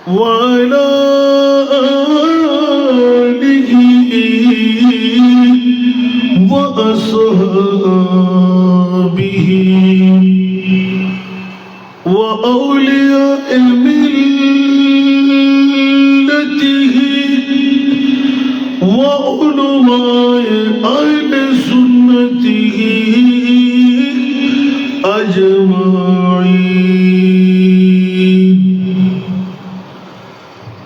وعلى آله وأصحابه وأولياء ملته وعلماء أهل سنته أجمعين.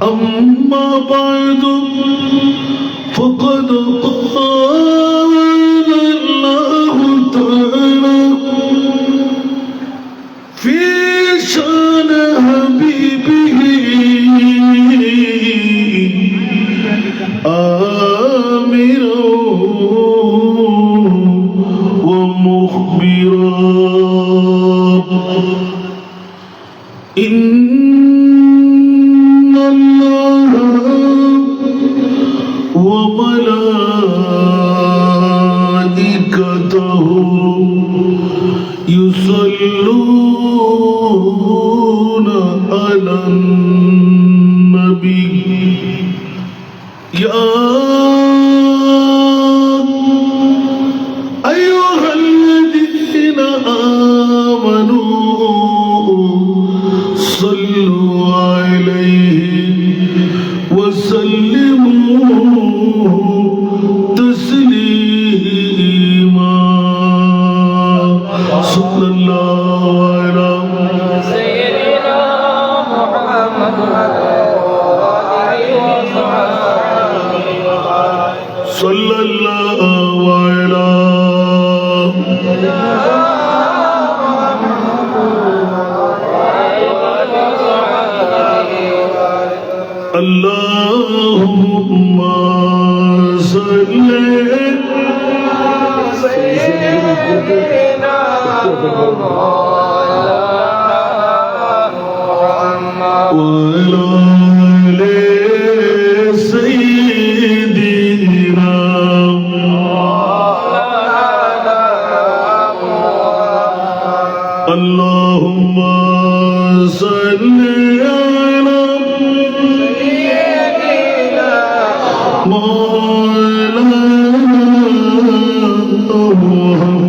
أما بعد فقد قال الله تعالى في شأن حبيبه آمرا ومخبرا إن الله وملائكته يصلون على النبي يا أيها الذين آمنوا صلوا عليه وسلموا تسليما. صلى الله على سيدنا محمد صلى الله على اللهم صل سيدنا وعلى آل سيدنا اللهم صل على مولانا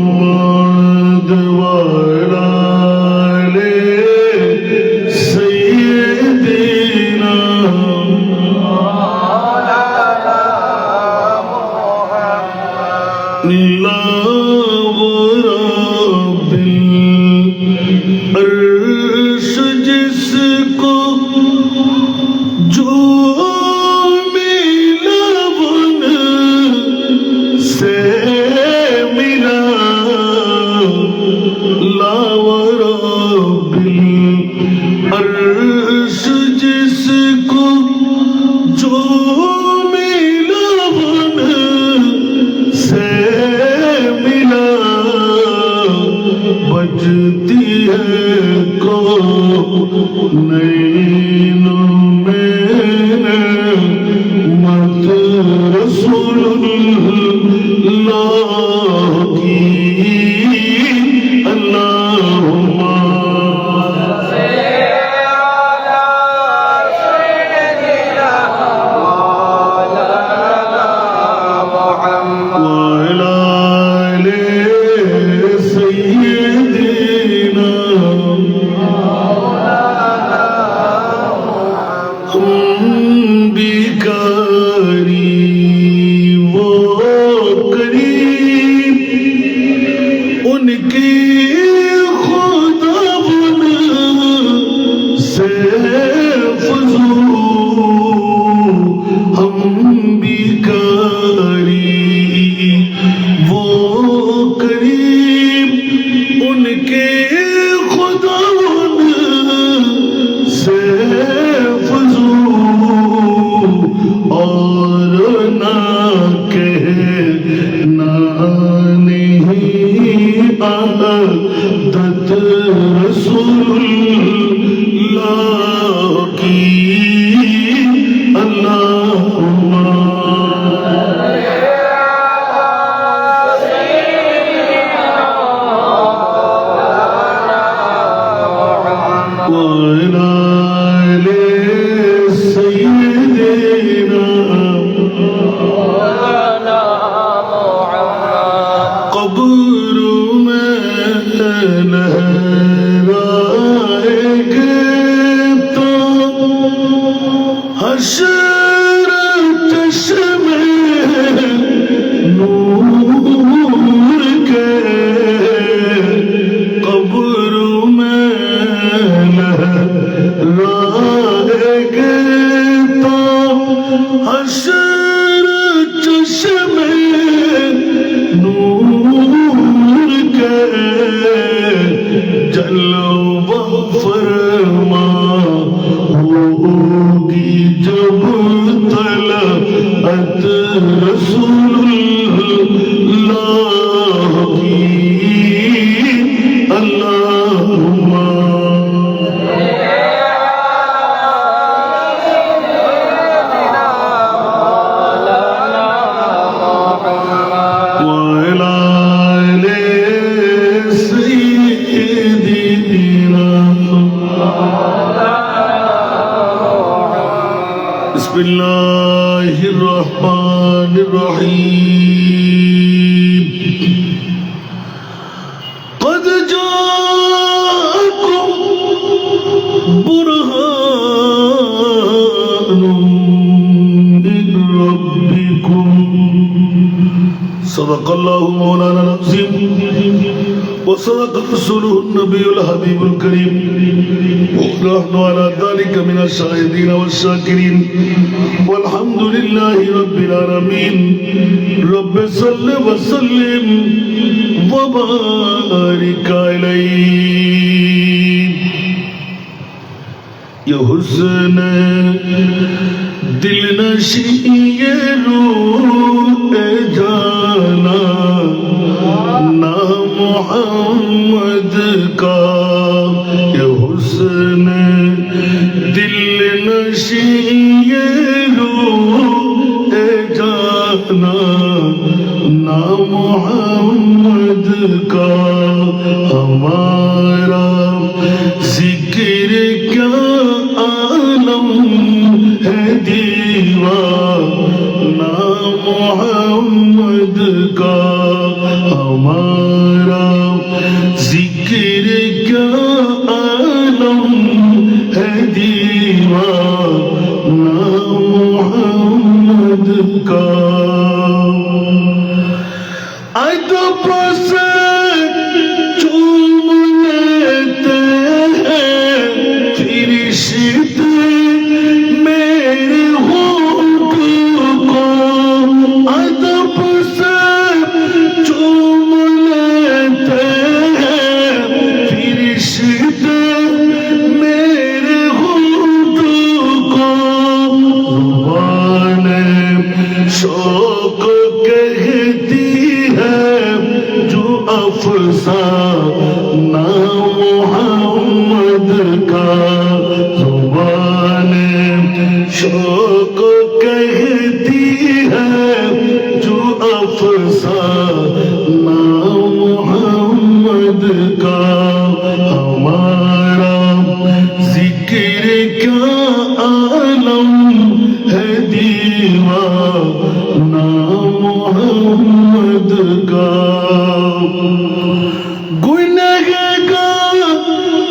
محمد وعلى آل سيدنا الله رب العرش جس کو جو ملا بن سے ملا لا رب العرش جس کو جو ملا بن سے ملا بجتی ہے کونین میں مت رسول اللہ کی اللہم وعلى آل سيدنا ہم بیکاری وہ قریب ان کی خدا بن سے فضول ہم بیکاری وہ قریب ان کے خدا بن سے فضول اور نہ کہنا نہیں عادت رسول اللہ کی اللہم وعلى آل سيدنا مولانا محمد قبر میں لہرائے گے تو حشر چشم نور کے قبر میں لہرائے گے تو حشر چشم نور کے جلوہ فرما ہوگی جب طلعت رسول اللہ کی اللہم وعلى آل سيدنا بسم الله الرحمن الرحيم قد جاءكم برهان من ربكم صدق الله مولانا العظيم وصدق رسوله النبي الحبيب الكريم ونحن على ذلك من الشاهدين والشاكرين والحمد لله رب العالمين رب صل وسلم وبارك عليه یہ حسن دل نشی یہ روح جانا نام محمد کا یہ حسن دل نشی یہ روح جانا نام محمد کا ہمارا ذکر کیا عالم ہے دیوانہ محمد کا ہمارا ذکر کیا عالم ہے دیوانہ محمد کا شوق کہتی ہے جو افسانہ محمد کا زبان شوق کہتی ہے جو افسانہ محمد کا ہمارا ذکر کیا عالم ہے دیوانہ محمد کا گنہگار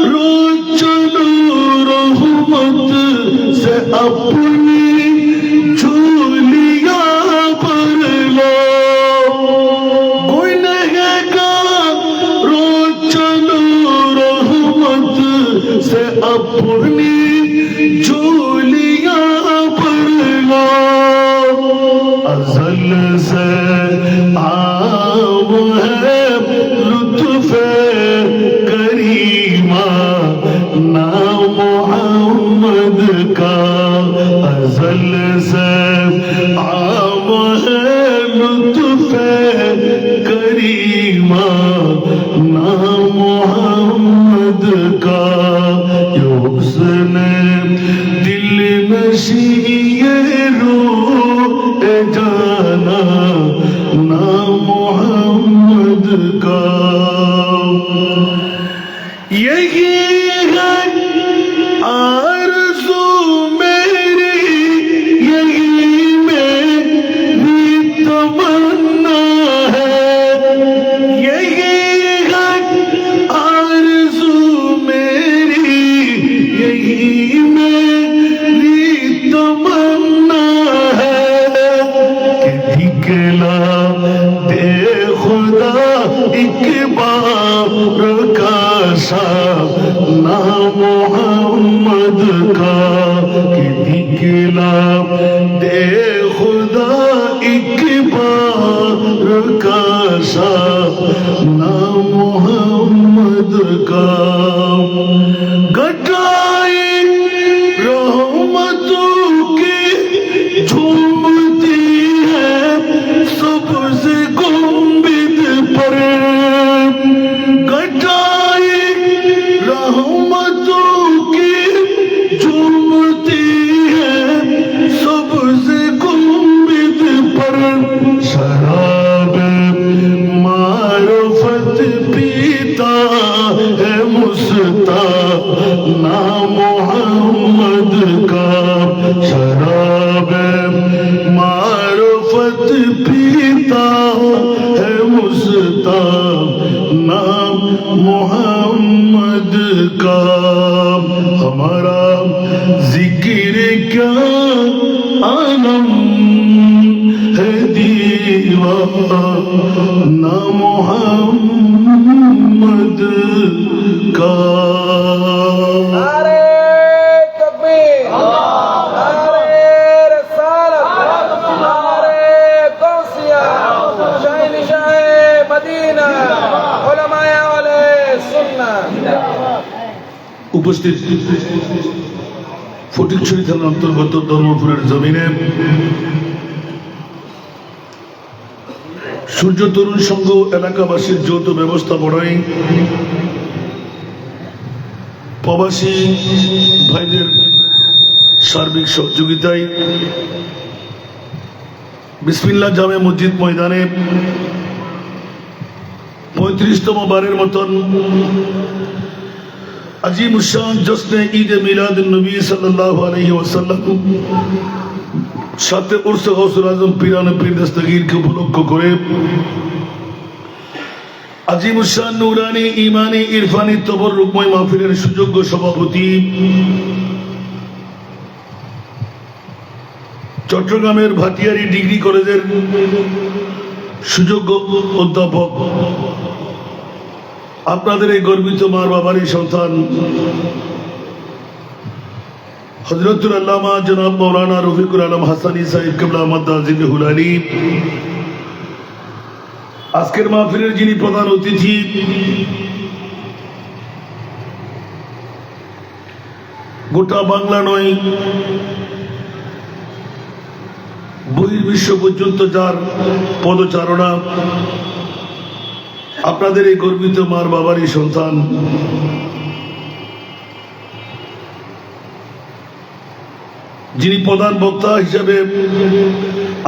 رو چلو رحمت سے اپنی جھولیاں بھر لو گنہگار رو چلو رحمت سے اپنی جھولیاں بھر لو ازل سے عام ہے لطف کریمہ نام محمد کا ازل سے عام ہے لطف کریمہ نام محمد کا یہ حسن دل نشی روح جانا نام محمد کا یہی ہے आरज़ू मेरी यही मेरी तमन्ना है, यही है आरज़ू मेरी यही मेरी तमन्ना है कि दिखला दे खुदा एक बार का ना मोहम्मद का, कि दिखला दे खुदा एक बार का ना मोहम्मद का। घटाए रहमतों की झूमती है सबसे गुंबिद पर, घटाए रहमतों की झूमती है सबसे गुंबिद पर। शराब मारुफत पीता है मुस्ता ना मोहम्मद का, शराब मारुफत पीता है मुस्ता नाम मोहम्मद का। हमारा जिक्र क्या आलम है दीवाना मोहम्मद का। नारे तकबीर, नारे रिसालत, नारे गौसिया, शहंशाह मदीना, उलमाए अहले सुन्नाह। উপস্থিত ফটিকছড়ি থানার অন্তর্গত ধর্মপুরের জমিনে সূর্য তরুণ সংঘ এলাকাবাসীর যৌথ ব্যবস্থাপনায় প্রবাসী ভাইদের সার্বিক সহযোগিতায় বিসমিল্লাহ জামে মসজিদ ময়দানে 35তম বারের মতন আজিমুশান জশ্নে ঈদে মিলাদুন নবী সাল্লাল্লাহু আলাইহি ওয়াসাল্লাম সাথে উরসে গৌসুল আজম পীরানে পীর দস্তগীরকে উপলক্ষ করে আজিমুশান নূরানি ঈমানি ইরফানি তবররুকময় মাহফিলের সুযোগ্য সভাপতি চট্টগ্রামের ভাটিয়ারি ডিগ্রি কলেজের সুযোগ্য অধ্যাপক, আপনাদের এই গর্বিত মার বাবারই সন্তান হযরতুল আল্লামা জনাব মাওলানা রফিকুল আলম হাসানী সাহেব কিবলা মাদ্দাজিল্লাহুল আলী, আজকের মাহফিলের যিনি প্রধান অতিথি, গোটা বাংলা নয় বহির্বিশ্ব পর্যন্ত যার পদচারণা, আপনাদের এই গর্বিত মার বাবারই সন্তান যিনি প্রধান বক্তা হিসাবে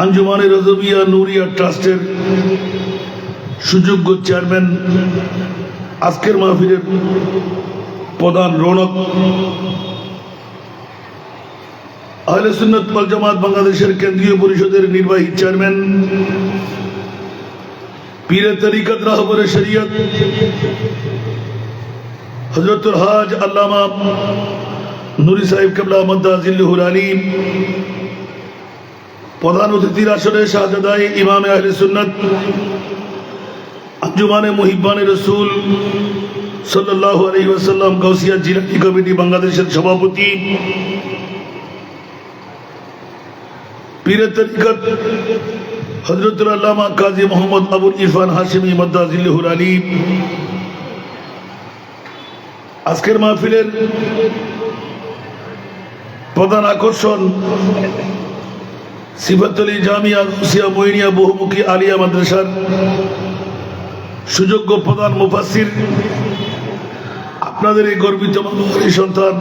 আঞ্জুমানে রজবিয়া নুরিয়া ট্রাস্টের সুযোগ্য চেয়ারম্যান, আজকের মাহফিলের প্রধান রৌনক, আহলে সুন্নাত ওয়াল জামাত বাংলাদেশের কেন্দ্রীয় পরিষদের নির্বাহী চেয়ারম্যান, পীরে তরিকত রাহবরে শরীয়ত হযরতুল হাজ আল্লামা নুরি সাহেব কিবলা মাদ্দাজিল্লাহুল আলী, প্রধান অতিথির আসরে শাহজাদাই ইমামে আহলে সুন্নাত আঞ্জুমানে মুহিব্বানে রসুল সাল্লাল্লাহু আলাইহি ওয়াসাল্লাম গাউসিয়া জিলানি কমিটি বাংলাদেশের সভাপতি, পীরে তরিকত হযরতুল আল্লামা কাজী মোহাম্মদ আবুল ইরফান হাশিমি মাদ্দাজিল্লাহুল আলী, আজকের মাহফিলের প্রধান আকর্ষণ সিফাতুল জামিয়া গাউসিয়া মঈনিয়া বহুমুখী আলিয়া মাদ্রাসার সুযোগ্য প্রধান মুফাসসির, আপনাদের এই গর্বিত মানবী সন্তান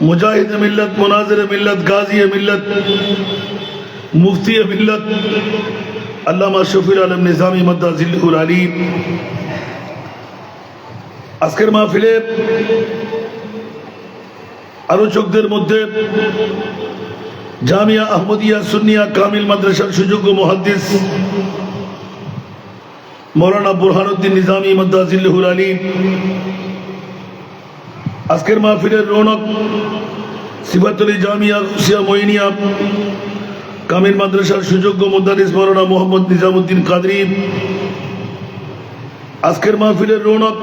মুজাহিদ মিল্লাত, মুনাজির মিল্লাত, গাজী মিল্লাত, মুফতি মিল্লাত আল্লামা শফিউল আলম নিজামী মাদ্দাজিল্লাহুল আলী, আজকের মাহফিলে আলোচকদের মধ্যে জামিয়া আহমদিয়া সুন্নিয়া কামিল মাদ্রাসার সুযোগ্য মুহাদ্দিস মৌলানা বুরহানুদ্দিন নিজামী মাদ্দাজিল্লাহুল আলী, আজকের মাহফিলের রৌনক সিফাতুল জামিয়া গাউসিয়া মঈনিয়া কামিল মাদ্রাসার সুযোগ্য মুদারিস মৌলানা মোহাম্মদ নিজামুদ্দিন কাদরি, আজকের মাহফিলের রৌনক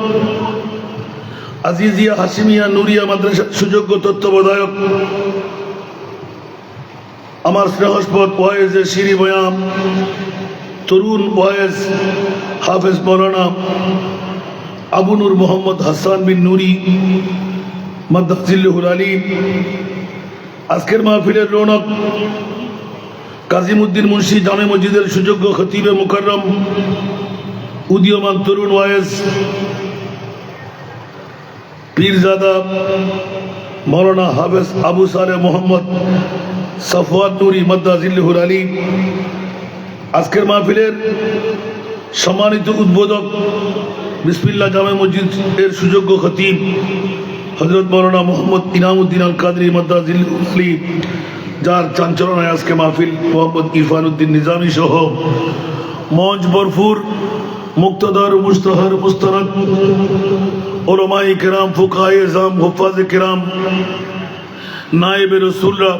আজিজিয়া হাশিমিয়া নুরিয়া মাদ্রাসার সুযোগ্য তত্ত্বাবধায়ক আমার স্নেহস্পদ ওয়াইজে শিরি বয়াম তরুণ ওয়াইজ হাফেজ মৌলানা আবু নূর মোহাম্মদ হাসান বিন নুরি মাদ্দাজিল্লাহুল আলী, আজকের মাহফিলের রৌনক কাজিমউদ্দিন মুন্সি জামে মসজিদের সুযোগ্য খতিবে মুকাররম উদীয়মান তরুণ ওয়াইজ পীরজাদা মৌলানা হাফেজ আবু সালে মোহাম্মদ সাফওয়াত নুরি মাদ্দাজিল্লাহুল আলী, আজকের মাহফিলের সম্মানিত উদ্বোধক বিসমিল্লাহ জামে মসজিদের সুযোগ্য খতিব হযরত মৌলানা মোহাম্মদ ইনামউদ্দিন আল কাদরি মাদ্দাজিল্লাহুল আলী, যার চাঞ্চলনায় আজকে মাহফিল মোহাম্মদ ইরফানউদ্দিন নিজামী সহ মঞ্চ ভরপুর মুক্তদর মুস্তাহার মুস্তানাদ উলামায়ে কেরাম ফুকাহায়ে আযম হুফাজে কেরাম নায়েবে রাসূলরা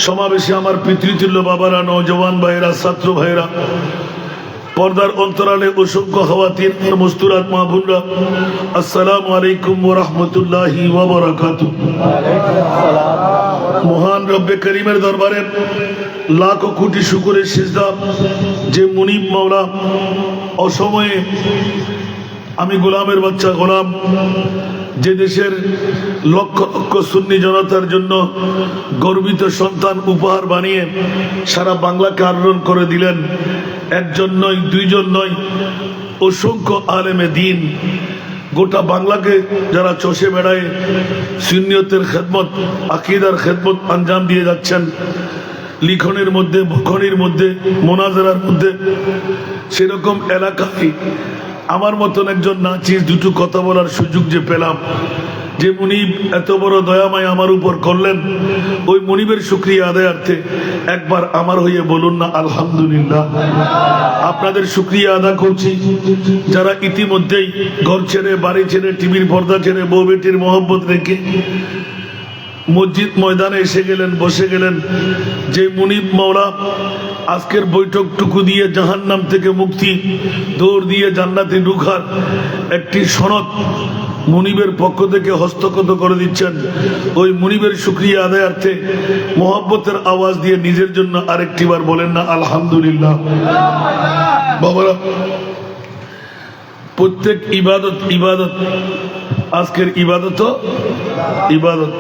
সমাবেশে আমার পিতৃতুল্য বাবারা, নওজওয়ান ভাইয়েরা, ছাত্র ভাইয়েরা, পর্দার অন্তরালে অসংখ্য খাওয়াতিন আর মস্তুরাত মা বোনরা, আসসালামু আলাইকুম ওয়া রাহমাতুল্লাহি ওয়া বারাকাতুহু। মহান রব্বে করিমের দরবারে লাখো কোটি শুকরের সিজদা, যে মুনিব মাওলা অসময়ে আমি গোলামের বাচ্চা গোলাম, যে দেশের লক্ষ লক্ষ সুন্নি জনতার জন্য গর্বিত সন্তান উপহার বানিয়ে সারা বাংলাকে আলোড়ন করে দিলেন। একজন নয়, দুইজন নয়, অসংখ্য আলেমে দিন গোটা বাংলাকে যারা চষে বেড়ায় সুন্নিয়তের খেদমত, আকীদার খেদমত আঞ্জাম দিয়ে যাচ্ছেন, লিখনের মধ্যে, বখনির মধ্যে, মোনাজারার মধ্যে, সেরকম এলাকায় আমার মতন একজন নাচিস দুটো কথা বলার সুযোগ যে পেলাম, যে মুনিব এত বড় দয়াময় আমার উপর করলেন, ওই মুনিবের শুকরিয়া আদায়ার্থে একবার আমার হইয়ে বলুন না আলহামদুলিল্লাহ। আপনাদের শুকরিয়া আদা করছি যারা ইতিমধ্যেই ঘর ছেড়ে, বাড়ি ছেড়ে, টিভির পর্দা ছেড়ে, বউ বেটির মহব্বত রেখে মসজিদ ময়দানে এসে গেলেন, বসে গেলেন। যে মুনিব মাওলা আজকের বৈঠকটুকু দিয়ে জাহান্নাম থেকে মুক্তি, দৌড় দিয়ে জান্নাতে ঢুকার একটি সনদ মুনিবের পক্ষ থেকে হস্তগত করে দিচ্ছেন, ওই মুনিবের শুকরিয়া আদায়ার্থে মহব্বতের আওয়াজ দিয়ে নিজের জন্য আরেকটি বার বলেন না আলহামদুলিল্লাহ। বাবারা, প্রত্যেক ইবাদত ইবাদত, আজকের ইবাদত ইবাদত,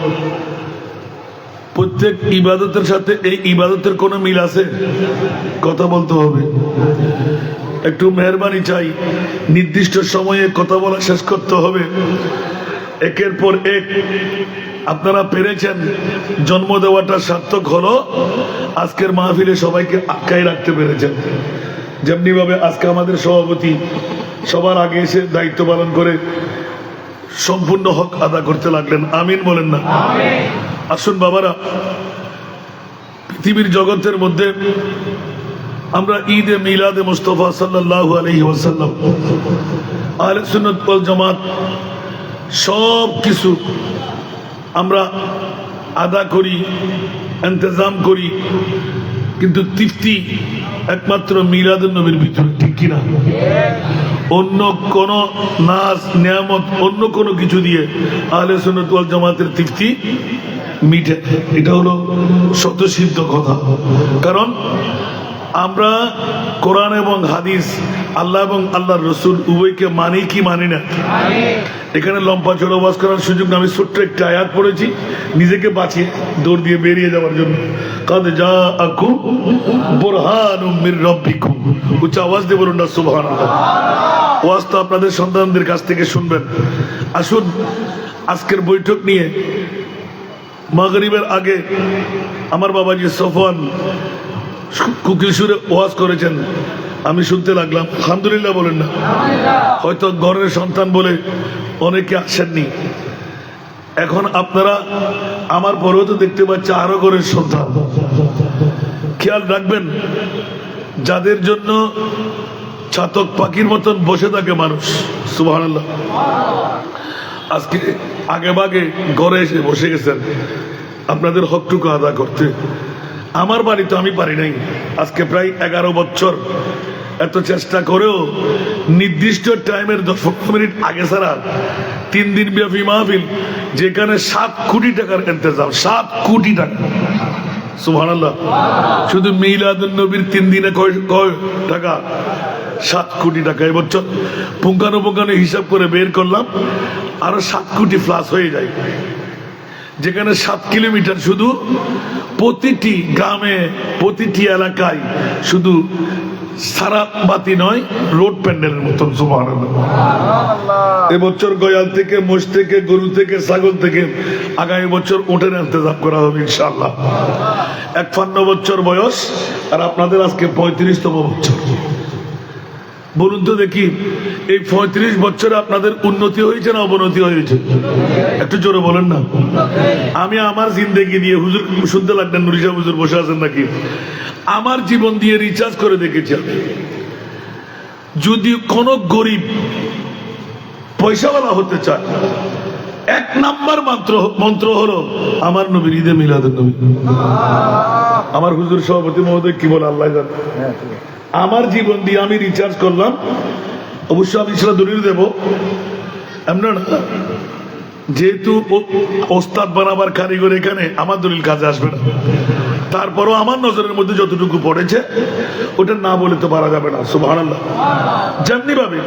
প্রত্যেক ইবাদতের সাথে এই ইবাদতের কোনো মিল আছে? কথা বলতে হবে। একটু মেহরবানি চাই, নির্দিষ্ট সময়ে কথা বলা শেষ করতে হবে। একের পর এক আপনারা পেরেছেন, জন্ম দেওয়াটা সার্থক হলো। আজকের মাহফিলে সবাইকে আটকায় রাখতে পেরেছেন। যেমনি ভাবে আজকে আমাদের সভাপতি সবার আগে এসে দায়িত্ব পালন করে সম্পূর্ণ হক আদা করতে লাগলেন। আমিন বলেন না? আসুন বাবারা, পৃথিবীর জগতের মধ্যে আমরা ঈদে মিলাদে মুস্তাফা সাল্লাল্লাহু আলাইহি ওয়াসাল্লাম, আহলে সুন্নাত ওয়াল জামাত সব কিছু আমরা আদা করি, ইন্তজাম করি, কিন্তু তৃপ্তি একমাত্র মিলাদুন নবীর ভিতরে, ঠিক কিনা? অন্য কোন নাজ নিয়ামত, অন্য কোনো কিছু দিয়ে আহলে সুন্নাত ওয়াল জামাতের তৃপ্তি মিটে। এটা হলো স্বতঃসিদ্ধ কথা। কারণ আমরা কোরআন এবং হাদিস, আল্লাহ এবং আল্লাহর রসুল উভয়কে মানি কি মানি না? এখানে লম্বা চড়া ওয়াজ করার সুযোগ না। আমি ছোট্ট একটা আয়াত পড়েছি নিজেকে বাঁচিয়ে দৌড় দিয়ে বেরিয়ে যাওয়ার জন্য। কাদ জাআকুম বুরহানুম মির রাব্বিকুম, উচ্চ আওয়াজ দিয়ে বলুন না সুবহানাল্লাহ। ওয়াজ তো আপনাদের সন্তানদের কাছ থেকে শুনবেন। আসুন আজকের বৈঠক নিয়ে মাগরিবের আগে আমার বাবাজি সফওয়ান কুকিল সুরে ওয়াজ করেছেন, আমি শুনতে লাগলাম। আলহামদুলিল্লাহ বলেন না? হয়তো ঘরের সন্তান বলে অনেকে আসেননি। এখন আপনারা আমার পরেও তো দেখতে পাচ্ছে আরো করে সন্তান। খেয়াল রাখবেন, যাদের জন্য চাতক পাখির মতন বসে থাকে মানুষ, সুবহানাল্লাহ, আজকে আগে ভাগে ঘরে এসে বসে গেছেন আপনাদের হকটুকু আদা করতে। আমার বাড়ি তো আমি পারি নাই, আজকে প্রায় 11 বছর এত চেষ্টা করেও নির্দিষ্ট টাইমের 10 মিনিট আগে ছাড়া 3 দিন ব্যাপী মাহফিল, যেখানে 7 কোটি টাকার ইন্তজাম, 7 কোটি টাকা, সুবহানাল্লাহ। শুধু মিলাদুন নবীর 3 দিনে কয় টাকা? 7 কোটি টাকা। এবছর পুঙ্খানুপুঙ্খানু হিসাব করে বের করলাম, আরো 7 কোটি প্লাস হয়ে যায়। যেখানে 7 কিলোমিটার শুধু প্রতিটি গ্রামে, প্রতিটি এলাকায় শুধু সারা বাতি নয়, রোড প্যান্ডেলের মতন, সুবহানাল্লাহ। এবছর গয়াল থেকে, মোষ থেকে, গরু থেকে, ছাগল থেকে আগামী বছর উঠের ইন্তজাম করা হবে ইনশাআল্লাহ। 51 বছর বয়স, আর আপনাদের আজকে 35তম বছর। বলুন তো দেখি, এই 35 বছরে আপনাদের উন্নতি হয়েছে না অবনতি হয়েছে? একটু জোরে বলেন না। আমি আমার জিন্দেগি দিয়ে, হুজুর শুনতে লাগলেন, নুরিশা হুজুর বসে আছেন নাকি, আমার জীবন দিয়ে রিচার্জ করে দেখেছি। যদি কোন গরিব পয়সাওয়ালা হতে চায়, 1 নাম্বার মন্ত্র হলো আমার নবীর ঈদে মিলাদুন নবী। আমার হুজুর সভাপতি মহোদয় কি বলে আল্লাহ জানে। আমার জীবন দিয়ে আমি রিচার্জ করলাম। অবশ্য আমি সেটা দলিল দেব, এমন না যেহেতু ওস্তাদ বানাবার কারিগর এখানে, আমার দলিল কাজে আসবে না। তারপরও আমার নজরের মধ্যে যতটুকু পড়েছে ওটা না বলে তো পারা যাবে না, সুবহানাল্লাহ। যেমনি ভাবে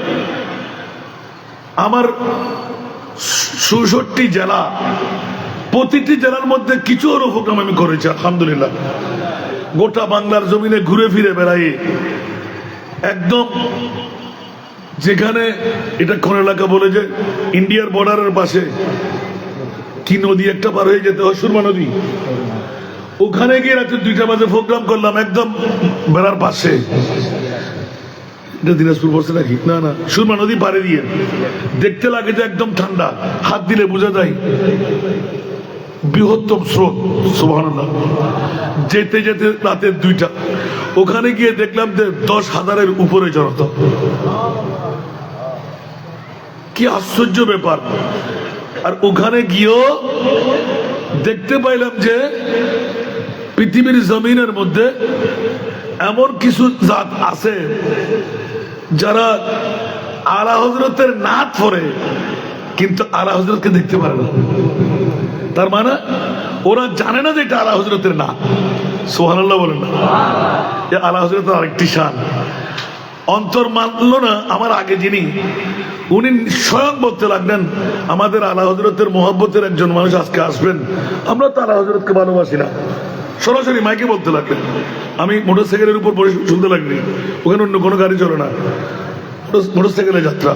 আমার ৬৬ জেলা, প্রতিটি জেলার মধ্যে কিছু প্রোগ্রাম আমি করেছি আলহামদুলিল্লাহ। গোটা বাংলার জমিনে ঘুরে ফিরে বেড়াই, একদম যেখানে এটা কোন এলাকা বলে যে ইন্ডিয়ার বর্ডারের পাশে কি নদী একটা পার হয়ে যেতে হয়, সুরমা নদী, ওখানে গিয়ে রাতে 2টা বাজে প্রোগ্রাম করলাম, একদম বেড়ার পাশে। এটা দিনাজপুর পড়ছে নাকি? না না, সুরমা নদী পাড়ে দিয়ে। দেখতে লাগে যে একদম ঠান্ডা, হাত দিলে বোঝা যায় বৃহত্তম স্রোত, সুবহানাল্লাহ। যেতে যেতে রাতের 2টা, ওখানে গিয়ে দেখলাম যে 10,000-এর উপরে জনতা। কি আশ্চর্য ব্যাপার। আর ওখানে গিয়েও দেখতে পাইলাম যে পৃথিবীর জমিনের মধ্যে এমন কিছু জাত আছে যারা আলা হযরতের নাত পড়ে, কিন্তু আলা হযরতকে দেখতে পারে না। তার মানে ওরা জানে না যে এটা আলা হযরতের নাত, সুবহানাল্লাহ বলেন না। আলা হযরতের আরেকটি শান, অন্তর মানলো না। আমার আগে যিনি, উনি স্বয়ং বলতে লাগলেন আমাদের আলা হযরতের মহব্বতের একজন মানুষ আজকে আসবেন, আমরা তো আলা হযরতকে ভালোবাসি না। সরাসরি মাইকে বলতে লাগলেন। আমি মোটরসাইকেলের উপর বসে শুনতে লাগলি, ওখানে অন্য কোনো গাড়ি চলে না, মোটরসাইকেলের যাত্রা।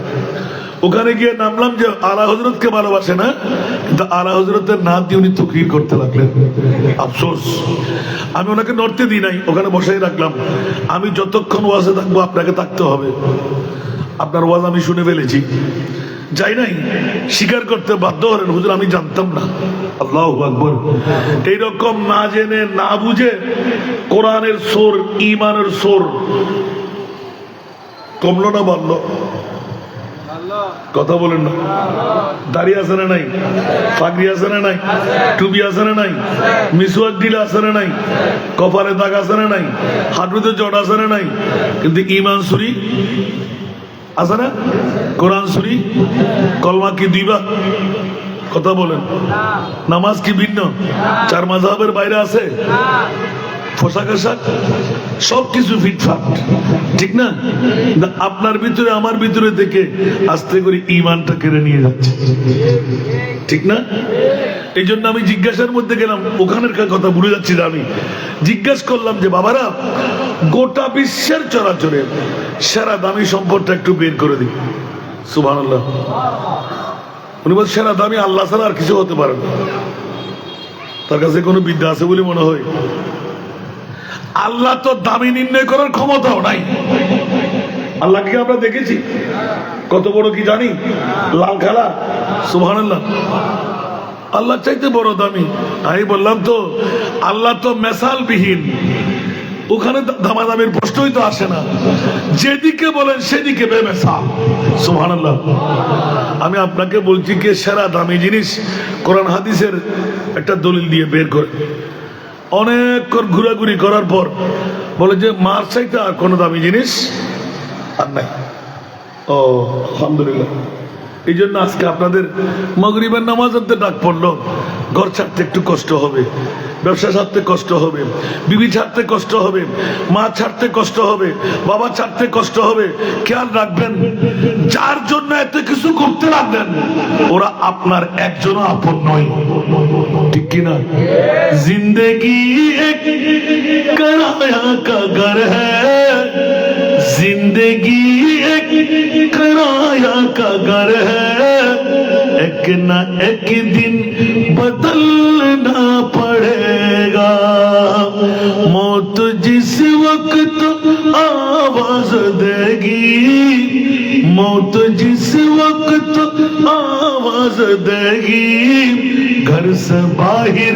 ওখানে গিয়ে নামলাম যে আলা হযরতকে ভালোবাসে না, কিন্তু আলা হযরতের নাম দিয়ে উনি তকরীর করতে লাগলেন। আফসোস, আমি ওনাকে নড়তে দিই নাই, ওখানে বসাই রাখলাম। আমি যতক্ষণ ওয়াজে থাকবো আপনাকে থাকতে হবে। আপনার ওয়াজ আমি শুনে ফেলেছি, যাই নাই, স্বীকার করতে বাধ্য হলেন, হুজুর আমি জানতাম না। আল্লাহু আকবার। এইরকম না জেনে না বুঝে কোরআনের সোর, ইমানের সোর কমলো না বাড়লো? কথা বলেন না। দাড়ি আছে না নাই? পাগড়ি আছে না নাই? টুপি আছে না নাই? মিসওয়াক দিলে আছে না নাই? কপালে দাগ আছে না নাই? হাঁটুতে জট আছে না নাই? কিন্তু ইমান চুরি আছে না? কোরআন চুরি, কলমা কি 2 ভাগ? কথা বলেন। নামাজ কি ভিন্ন? 4 মাযহাবের বাইরে আছে? পোশাক আশাক সবকিছু ফিটফাট, ঠিক না? আপনার ভিতরে আমার ভিতরে থেকে আস্তে করে ইমানটা কেড়ে নিয়ে যাচ্ছে, ঠিক না? এই জন্য আমি জিজ্ঞাসার মধ্যে গেলাম, ওখানের কথা ভুলে যাচ্ছি না। আমি জিজ্ঞাসা করলাম যে বাবারা, গোটা বিশ্বের চরাচরে সেরা দামি সম্পদটা একটু বের করে দিই। সুবহানাল্লাহ। উনি বল সেরা দামি আল্লাহ ছাড়া আর কিছু হতে পারে না। তার কাছে কোনো বিদ্যা আছে বলে মনে হয়? আল্লাহ তো দামি নির্ণয় করার ক্ষমতাও নাই। আল্লাহকে আমরা দেখেছি কত বড় কি জানি? লাল খেলা, সুবহানাল্লাহ। আল্লাহ চাইতে বড় দামি। আমি বললাম তো আল্লাহ তো মেসাল বিহীন, ওখানে দামাদামির প্রশ্নই তো আসে না, যেদিকে বলেন সেদিকে বেমেসাল। সুবহানাল্লাহ। আমি আপনাকে বলছি কে সেরা দামি জিনিস কোরআন হাদিসের একটা দলিল দিয়ে বের করে, অনেক ঘোরাঘুরি করার পর বলে যে মার চাইতে আর কোনো দামি জিনিস আর নাই। ও আলহামদুলিল্লাহ। এই জন্য আজকে আপনাদের মাগরিবের নামাজ আনতে ডাক পড়লো। ঘর ছাড়তে একটু কষ্ট হবে, ব্যবসা ছাড়তে কষ্ট হবে, বিবি ছাড়তে কষ্ট হবে, মা ছাড়তে কষ্ট হবে, বাবা ছাড়তে কষ্ট হবে। খেয়াল রাখবেন, যার জন্য এত কিছু করতে লাগবেন ওরা আপনার একজনও আপন নয়, ঠিক কিনা? জিন্দেগি এক কিরায়া কা ঘর হ্যায়, जिंदगी एक किराया का घर है, एक न एक दिन बदलना पड़ेगा। मौत जिस वक्त आवाज देगी, मौत जिस वक्त आवाज देगी, घर से बाहर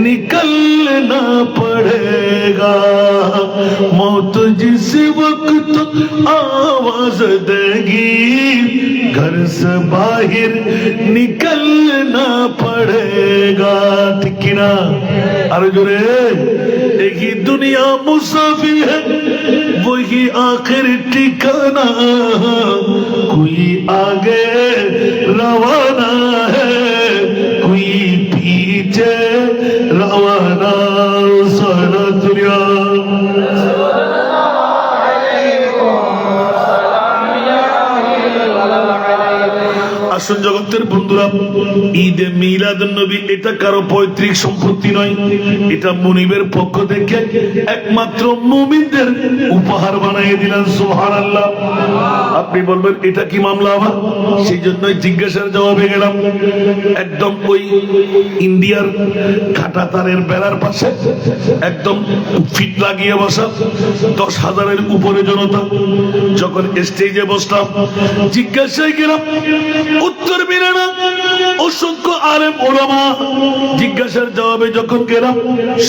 निकलना पड़ेगा। मौत जिस वक्त आवाज देगी, घर से बाहर निकलना पड़ेगा। ठीक ना? अरे जोरे, एक ही दुनिया मुसाफिर है, वही आखिर ठिकाना। कोई आगे रवाना है, कोई पीछे रवाना। सारा दुनिया আসুন জগতের বন্ধুরা, ঈদে মিলাদুন নবী এটা কারো পৈতৃক সম্পত্তি নয়, এটা মুনিবের পক্ষ থেকে একমাত্র মুমিনদের উপহার বানিয়ে দিলেন। সুবহানাল্লাহ। আপনি বলবেন এটা কি মামলা আবার? সেই জন্যই জিজ্ঞাসার জবাবে গেলাম। একদম ওই ইন্ডিয়ার কাঁটা তারের বেড়ার পাশে একদম ফিট লাগিয়ে বসা 10,000-এর উপরে জনতা। যখন স্টেজে বসলাম জিজ্ঞাসায় গেলাম, উত্তর মিলে না। অসংখ্য আলেম ওলামা জিজ্ঞাসার জবাবে যখন গেলাম,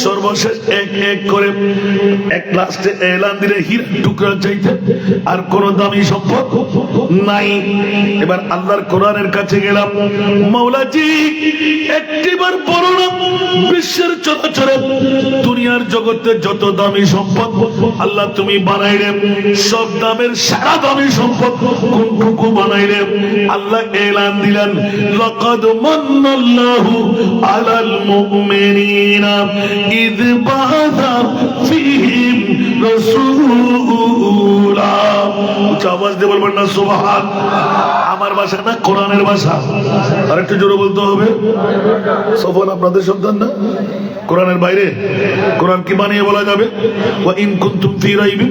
সর্বশেষ এক এক করে এক লাস্টে এলান দিলে হীরা টুকরা চাইতে আর কোন দামি সম্পদ নাই। এবার আল্লাহর কোরআনের কাছে গেলাম, মাওলাজি একটিবার বলো না বিশ্বের চরাচরে দুনিয়ার জগতে যত দামি সম্পদ আল্লাহ তুমি বানাইলে, সব দামের সারা দামি সম্পদ কোনটুকু বানাইলে? আল্লাহ এলান দিলেন, লাকাদ মান্নাল্লাহু আলাল মুমিনিনা ইয বাআসা ফীহিম রাসূলা। উচ্চ আওয়াজ দিয়ে বলবেন না সুবহান। আমার ভাষা না কোরআনের ভাষা, আর একটু জোরে বলতে হবে। সফল আপনাদের সন্তান না, কোরআনের বাইরে কোরআন কি বানিয়ে বলা যাবে? ওয়া ইন কুনতুম ফি রাইবিন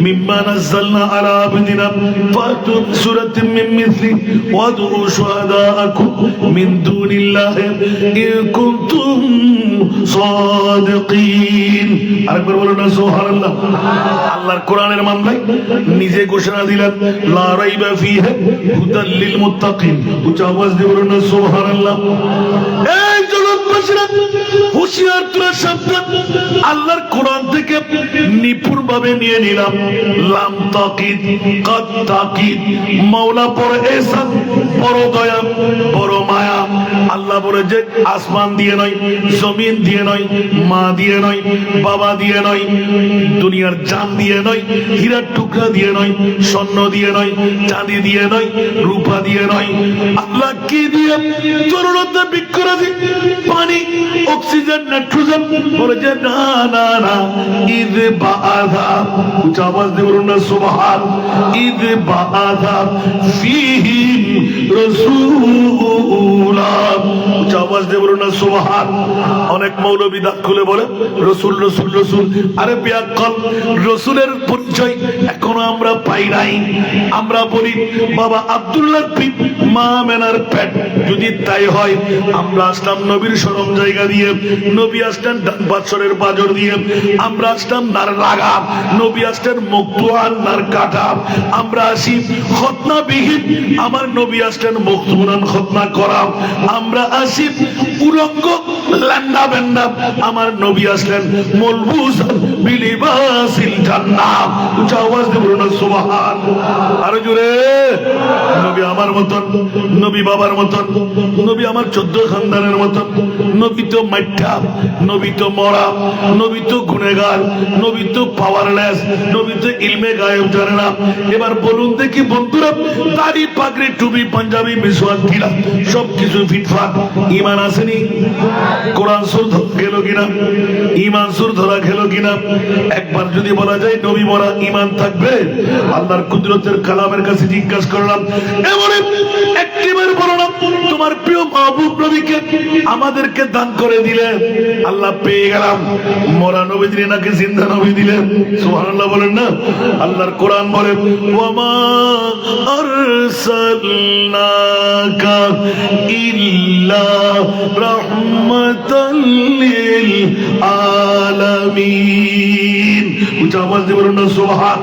মিম্মা নাযালনা আলা আবদিনা ফাতু সূরাতিন মিন মিসলি ওয়াদউ শুহাদাআকুম মিন দুনিল্লাহি ইন কুনতুম সাদিকিন। আরেকবার বলুন না সুবহানাল্লাহ। আল্লাহর কোরআনের মামলায় নিজে ঘোষণা দিলেন, লা রাইবা ফীহি হুদাল লিল মুত্তাকিন। উচ্চ আওয়াজ দিয়ে বলুন না সুবহানাল্লাহ। এই জগৎবাসীরা হুঁশিয়ার, তোরা সাবধান। আল্লাহর কোরআন থেকে নিপুণ ভাবে নিয়ে নিলাম, লাম তাকিদ কদ তাকিদ। মাওলা বড় এহসান, বড় দয়া, বড় মায়া। আল্লাহ বলে যে আসমান দিয়ে নয়, জমিন দিয়ে নয়, মা দিয়ে নয়, বাবা দিয়ে নয়, দুনিয়ার জান দিয়ে নয়, হীরার টুকরা দিয়ে নয়, স্বর্ণ দিয়ে নয়, চাঁদি দিয়ে নয়, রূপা দিয়ে নয়। আল্লাহ কি দিয়ে? তরুণতা, বৃক্ষরাজি, পানি, অক্সিজেন, নাইট্রোজেন। বলে যে না না না, ঈদ বাআসা। উচ্চ আওয়াজ দিয়ে বলুন না সুবহান। ঈদ বাআসা ফীহিম রাসূলা। উচ্চ আওয়াজ দিয়ে বলুন না সুবহান। অনেক মৌলবী দাঁত খুলে বলে রসুল রসুল রসুল। আরে বিয়াক্কল, রসুলের পরিচয় এখনো আমরা পাই নাই। আমরা বলি বাবা আব্দুল্লাহর পিঠ, মা মেনার পেট। যদি তাই হয়, আমরা আসলাম নবীর শরম জায়গা দিয়ে, নবী আসলেন ডান পাঁচরের পাঁজর দিয়ে, আমরা আসলাম নার লাগা, নবী আসলেন মুক্তুয়ান নার কাটা। আমরা আসি খতনা বিহীন, আমার নবী আসলেন মুক্তুয়ান খতনা করা। আমরা আসি উলঙ্গ ল্যান্ডা বেন্ডা আমার নবী আসলেন মলবুসান বিলিবাসিল জান্নাহ। উচ্চ আওয়াজ দিয়ে বলুন সুবহান। আরো জোরে। নবী আমার মতন, নবী বাবার মতন, নবী আমার 14 খানদানের মতন। নবী তো মাইঠা, নবী তো মরা, নবী তো গুনেগার, নবী তো পাওয়ারলেস, নবী তো ইলমে গায়েব জানে না। এবার বলুন দেখি বন্ধুরা, দাড়ি পাগড়ি টুপি পাঞ্জাবি মিসওয়াক কিরা সবকিছু ফিটফাট, ঈমান আসেনি? কোরআন সুর গেল কিনা? ঈমান সুর ধরা গেল কিনা? একবার যদি বলা যায় নবী মরা ঈমান থাকবে? আল্লাহর কুদরতের কালামের কাছে জিজ্ঞাসা করলাম, এমন একটিবার বলো না তোমার প্রিয় মাহবুব নবীকে আমাদেরকে দান করে দিলেন, আল্লাহ পেয়ে গেলাম। মরা নবী দিলেন নাকি জিন্দা নবী দিলেন? সুবহানাল্লাহ বলেন না। আল্লাহর কোরআন বলে ওয়ামা আরসালনাকা ইল্লা রাহমাতাল লিল আলামিন। উচ্চ আওয়াজ দিয়ে বলুন না সুবহান।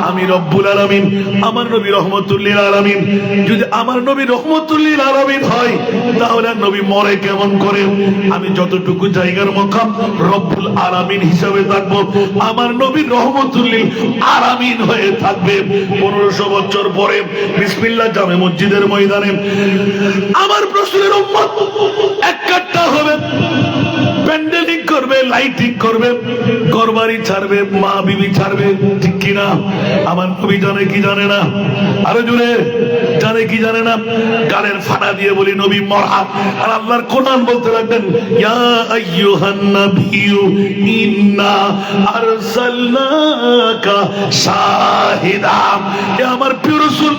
আমি রব্বুল আলামিন, আমার নবী রহমাতুল লিল আলামিন। যদি আমার নবী রহমাতুল লিল আলামিন হয় তাহলে নবী মরে কেমন করে? আমি যতটুকু জায়গার মকাম রব্বুল আলামিন হিসাবে থাকবো, আমার নবী রহমাতুল লিল আলামিন হয়ে থাকবে। 1500 বছর পরে বিসমিল্লাহ জামে মসজিদের ময়দানে আমার রাসূলের উম্মত একটা হবে, প্যান্ডেলিং করবে, লাইটিং করবে, ঘরবাড়ি ছাড়বে, মা বিবি ছাড়বে, ঠিক কিনা? আমার নবী জানে কি জানে না? আরো জোরে, জানে কি জানে না? গালের ফাটা দিয়ে বলি নবী মরা। আর আল্লাহর কোরআন বলতে লাগবেন ইয়া আইয়ুহান নাবিয়্যু ইন্না আরসালনাকা শাহিদা। এ আমার প্রিয় রাসূল,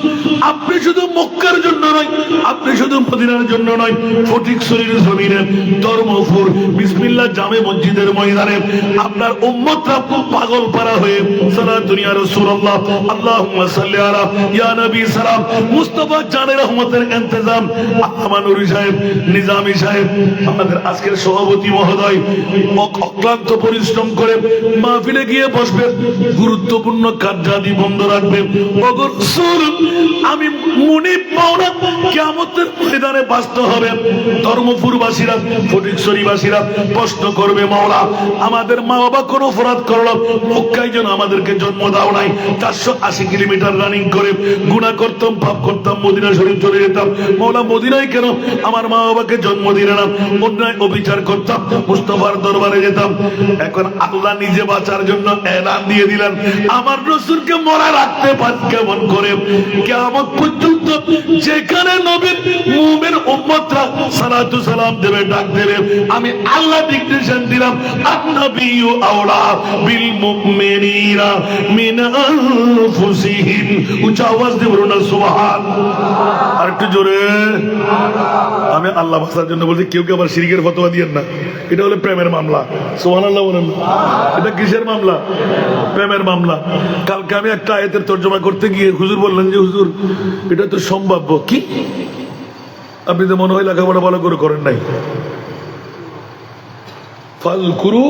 আপনি শুধু মক্কার জন্য নয়, আপনি শুধু মদিনার জন্য নয়, ফটিকছড়ির জমিনে ধর্মপুর বিসমিল্লাহ জামে মসজিদের ময়দানে আপনার উম্মতরা পাগল পারা হয়ে সারা দুনিয়া রাসূলুল্লাহ আল্লাহুম্মা সাল্লি আলা ইয়া নবী সালাম মুস্তাফা জানের রহমতের ইন্তজাম আমানুরী সাহেব, নিজামী সাহেব, আমাদের আজকের সভাপতি মহোদয় অক্লান্ত পরিশ্রম করে মাহফিলে গিয়ে বসবে, গুরুত্বপূর্ণ কার্যাদি বন্ধ রাখবে। ওগো রাসূল, আমি মুনিব মাওলা কিয়ামতের ময়দানে বাস্ত হবে। ধর্মপুরবাসীরা, ফটিকছড়িবাসীরা প্রশ্ন করবে, মাওলা আমাদের মা বাবা কোন অপরাধ করলো? মক্কায় যেন আমাদেরকে জন্ম দাও নাই, 480 কিলোমিটার রানিং করে গুনাহ করতাম, পাপ করতাম, মদিনা শরীফ চলে যেতাম। মাওলা মদিনায় কেন আমার মা বাবাকে জন্ম দিলে না? অন্যায় অবিচার করতাম, মুস্তাফার দরবারে যেতাম। এখন আল্লাহ নিজে বাঁচার জন্য এলান দিয়ে দিলেন, আমার রাসূলকে মরা রাখতে পার কেমন করে? কিয়ামত পর্যন্ত যেখানে নবীর মুমিন উম্মতরা সালাতু সালাম দেবে, ডাক দেবে, আমি আল্লাহ ডিক্টেশন দিলাম আন-নাবিয়্যু আওলা বিল মুমিনিনা মিন আনফুসিহিম। উচ্চ আওয়াজ দিয়ে বলুন না সুবহান। আর একটু জোরে। আমি আল্লাহ ভাষার জন্য বলছি, কেউ কেউ আবার শিরকের ফতোয়া দিয়েন না। এটা হলো প্রেমের মামলা। সুবহানাল্লাহ বলেন। এটা কিসের মামলা? প্রেমের মামলা। কালকে আমি একটা আয়াতের তর্জমা করতে গিয়ে হুজুর বললেন যে হুজুর এটা তো সম্ভাব্য। কি? আপনি তো মনে হয় লেখাপড়া ভালো করে করেন নাই। ফাযকুরু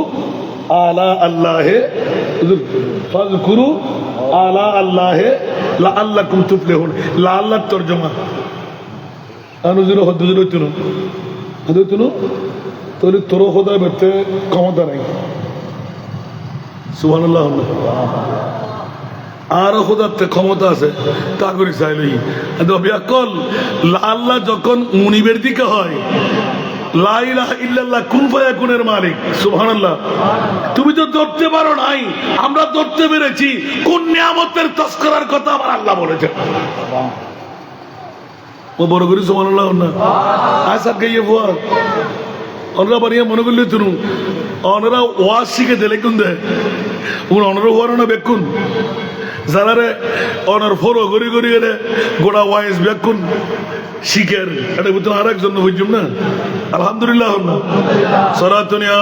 আলা আল্লাহে, ফাযকুরু আলা আল্লাহে লাআল্লাকুম তুফলিহুন। লাআল্লাহ তরজমা আনুজুর হদুজুর হইতুন হদুতুন তোর তোর খোদা বেতে ক্ষমতা নাই। সুবহানাল্লাহ। আর খোদাতে ক্ষমতা আছে, তা করি চাইলই বিয়াকল। আল্লাহ যখন মুনিবের দিকে হয়, লা ইলাহা ইল্লাল্লাহ কুন ফায়াকুনের মালিক। সুবহানাল্লাহ। তুমি তো ধরতে পারো নাই, আমরা ধরতে পেরেছি। কোন নিয়ামতের তস্করার কথা আমার আল্লাহ বলেছেন। ও বড় করি সুবহানাল্লাহ না। আসাদ গাইয়ে ফুয়া অনরা বাড়িয়ে মনে করলে তুনু অনরা ওয়াজ শিখে দিলে কোন দে অনরা হওয়ার না বেকুন যারা অনার ফলো করি করি গেলে গোড়া ওয়াইস বেকুন শিখের এটা বুঝতে আর একজন বুঝুম না। আলহামদুলিল্লাহ না সরাতুনিয়া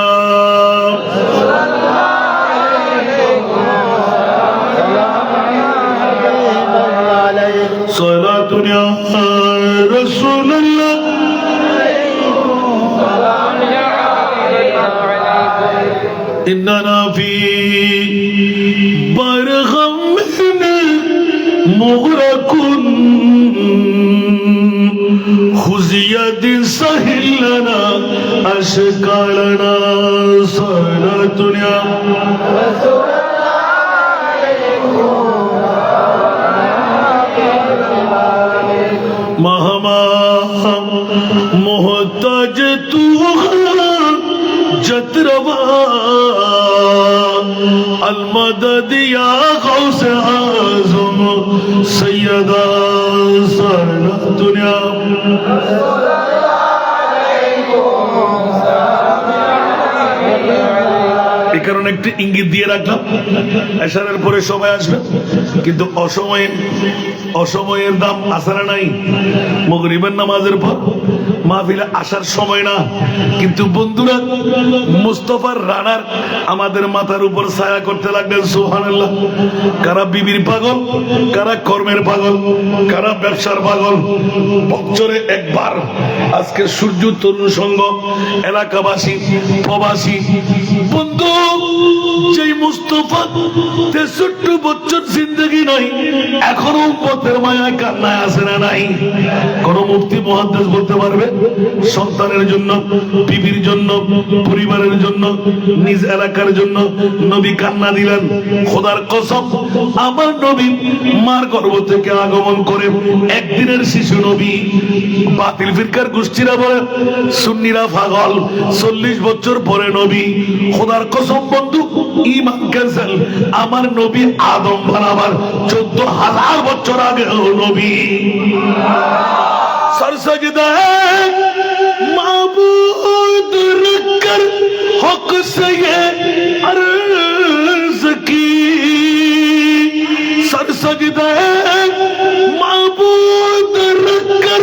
সরাতুনিয়া রাসূলুল্লাহ إننا في برغم مغرق خزيت سهل لنا أشكالنا صلاة يا مهما محتاج تو جتربا المدد يا غوث اعظم سيدا سرنا الدنيا এই কারণে একটি ইঙ্গিত দিয়ে রাখলাম এশারের পরে সবাই আসবে কিন্তু অসময়ের দাম আছে না নাই মাগরিবের নামাজের পর মাহফিলে আসার সময় না কিন্তু বন্ধুরা মুস্তাফার রানার আমাদের মাথার উপর ছায়া করতে লাগলেন সুবহানাল্লাহ কারা বিবির পাগল কারা কর্মের পাগল কারা ব্যবসার পাগল বছরে একবার আজকে সূর্য তরুণ সংঘ এলাকাবাসী প্রবাসী বন্ধু যেই মুস্তাফা 63 বছর জিন্দেগি নাই এখনো উম্মতের মায়ায় কান্নায় আছে না নাই কোন মুফতি মুহাদ্দিস বলতে পারবে সন্তানের জন্য বিবির জন্য পরিবারের জন্য নিজ এলাকার জন্য নবী কান্না দিলেন খোদার কসম আমার নবী মার গর্ভ থেকে আগমন করে একদিনের শিশু নবী বাতিল ফিরকার গোষ্ঠীরা বলে সুন্নিরা পাগল 40 বছর পরে নবী খোদার কসম বন্ধু ঈমান ক্যান্সেল আমার নবী আদম বানাবার 14,000 বছর আগে নবী सर सजदा है माबूद रखकर हक से ये अर्ज की सर सजदा है माबूद रखकर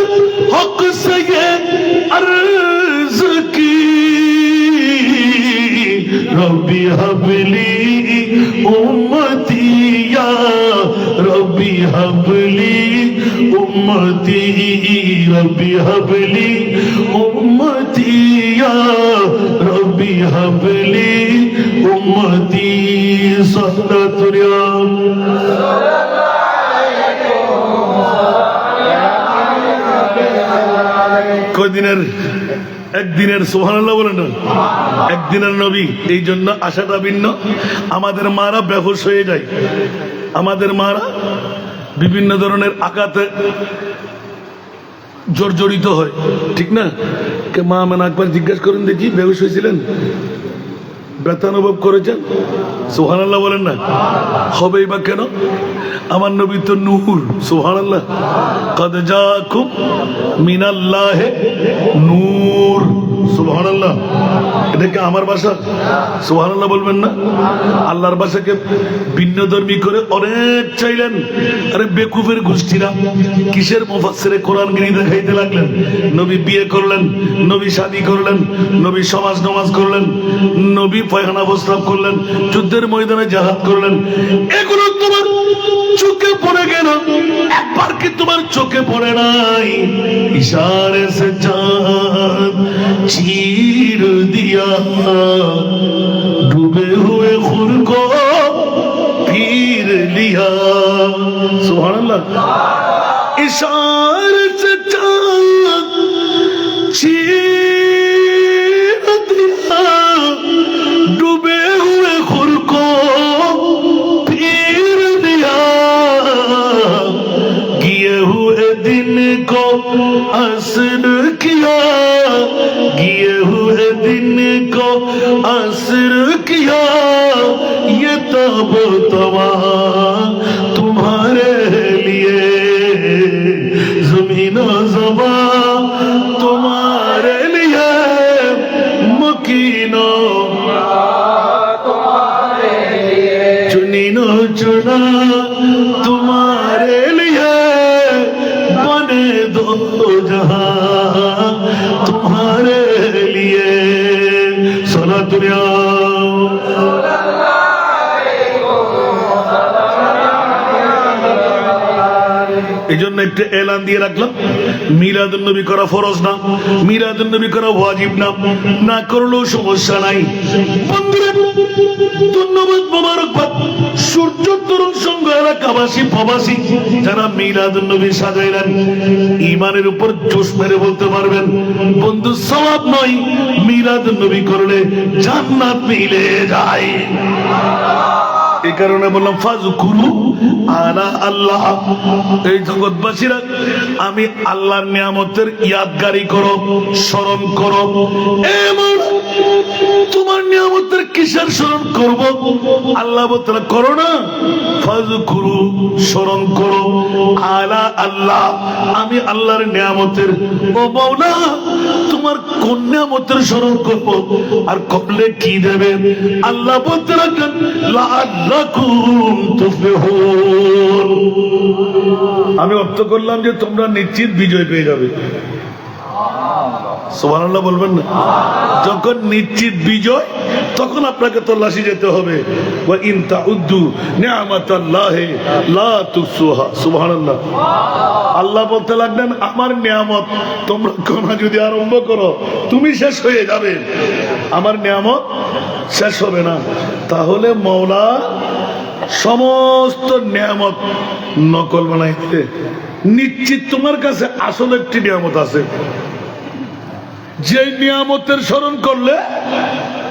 हक से ये अर्ज की रब्बी हबली उम्मती या रब्बी हबली उम्मती रब्बी हबली उम्मती या रब्बी हबली उम्मती सल्लल्लाहु কয়দিনের একদিনের সুবহানাল্লাহ বলেন না একদিনের নবী এই জন্য আশাটা ভিন্ন আমাদের মারা বেহুশ হয়ে যায় আমাদের মারা বিভিন্ন ধরনের আঘাতে জর্জরিত হয় ঠিক না কে মা মানে একবার জিজ্ঞাসা করেন দেখি বেহুশ হয়েছিলেন ব্যথা অনুভব করেছেন সুবহানাল্লাহ বলেন না হবেই বা কেন আমার নবী তো নূর সুবহানাল্লাহ কদ জাকুম মিনাল্লাহি নূর সুবহানাল্লাহ এটা কি আমার ভাষা সুবহানাল্লাহ বলবেন না আল্লাহর ভাষাকে ভিন্নধর্মী করে অনেক চাইলেন আরে বেকুফের গোষ্ঠীরা কিসের মুফাসসিরে কোরআন গিরি দেখাইতে লাগলেন নবী বিয়ে করলেন নবী শাদী করলেন নবী সমাজ নামাজ করলেন নবী পায়খানা প্রস্তাব করলেন যুদ্ধের ময়দানে জিহাদ করলেন এগুলো তোমার চোখে পড়ে গেল একবার কি তোমার চোখে পড়ে নাই ইশারে সে চাঁদ चीर दिया डूबे हुए खुद को पीर लिया सुभान अल्लाह इशारे से चांद चीर दिया डूबे हुए खुद को पीर लिया किए हुए दिन को असर किया किए हुए दिन को असर किया ये तब तवा तुम्हारे लिए जमीन ज़बा तुम्हारे लिए मकीनो तुम्हारे लिए चुनीनो चुना तुम्हारे लिए बने दो जहां तुम्हारे लिए सला दुनिया এই জন্য একটা এলান দিয়ে রাখলাম, মিলাদুন নবী করা ফরজ না, মিলাদুন নবী করা ওয়াজিব না, না করলেও সমস্যা নাই। বন্ধুরা ধন্যবাদ, মোবারকবাদ সূর্য তরুণ সংঘ এলাকাবাসী প্রবাসী যারা মিলাদুন নবী সাজাইলেন, ইমানের উপর জোশ মেরে বলতে পারবেন বন্ধু সওয়াব নয়, মিলাদুন নবী করলে জান্নাত মিলে যায়। এই কারণে বললাম ফাজকুরু আলা আল্লাহ, এই জগৎবাসীরা আমি আল্লাহর নিয়ামতের ইয়াদগারি করো, স্মরণ করো। এমন তোমার নিয়ামতের কিসের স্মরণ করব? আল্লাহ বলতে করো না, ফাজকুরু স্মরণ করো আলা আল্লাহ, আমি আল্লাহর নিয়ামতের। ও মাওলা তোমার কোন নিয়ামতের স্মরণ করব? আর করলে কি দেবে? আল্লাহ বলতে রাখেন লাআল্লাকুম তুফলিহুন, আমি অর্থ করলাম যে তোমরা নিশ্চিত বিজয় পেয়ে যাবে। সুবহানাল্লাহ বলবেন না? যখন নিশ্চিত বিজয় তখন আপনাকে তল্লাশি যেতে হবে। ওয়া ইন তাউদ্দু নি'মাতাল্লাহি লা তুহসুহা। সুবহানাল্লাহ। আল্লাহ বলতে লাগলেন আমার নিয়ামত তোমরা গোনা যদি আরম্ভ করো তুমি শেষ হয়ে যাবে, আমার নিয়ামত শেষ হবে না। তাহলে মাওলা সমস্ত নিয়ামত নকল বানাইতে নিশ্চিত তোমার কাছে আসল একটি নিয়ামত আছে, যে নিয়ামতের স্মরণ করলে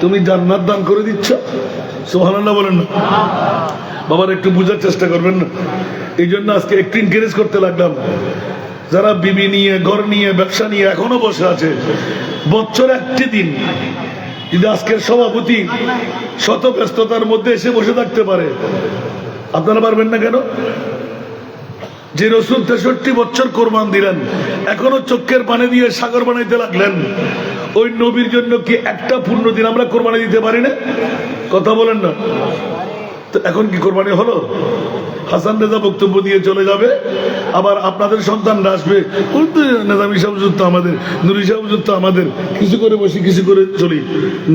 তুমি জান্নাত দান করে দিচ্ছ। সুবহানাল্লাহ বলেন না? বাবার একটু বুঝার চেষ্টা করবেন না? এই জন্য আজকে একটু এনকারেজ করতে লাগলাম, যারা বিবি নিয়ে ঘর নিয়ে ব্যবসা নিয়ে এখনো বসে আছে, বছর একটি দিন যদি আজকের সভাপতি শত ব্যস্ততার মধ্যে এসে বসে থাকতে পারে, আপনারা পারবেন না কেন? যে রসুল 63 বছর কোরবান দিলেন, এখনো চোখের পানি দিয়ে সাগর বানাইতে লাগলেন, ওই নবীর জন্য কি একটা পূর্ণ দিন আমরা কোরবানি দিতে পারি না? কথা বলেন না? তো এখন কি কোরবানি হলো? হাসান রেজা বক্তব্য দিয়ে চলে যাবে, আবার আপনাদের সন্তানরা আসবে, নেজামি সাহেব যুক্ত আমাদের, নুরি সাহেব যুক্ত আমাদের, কিছু করে বসি কিছু করে চলি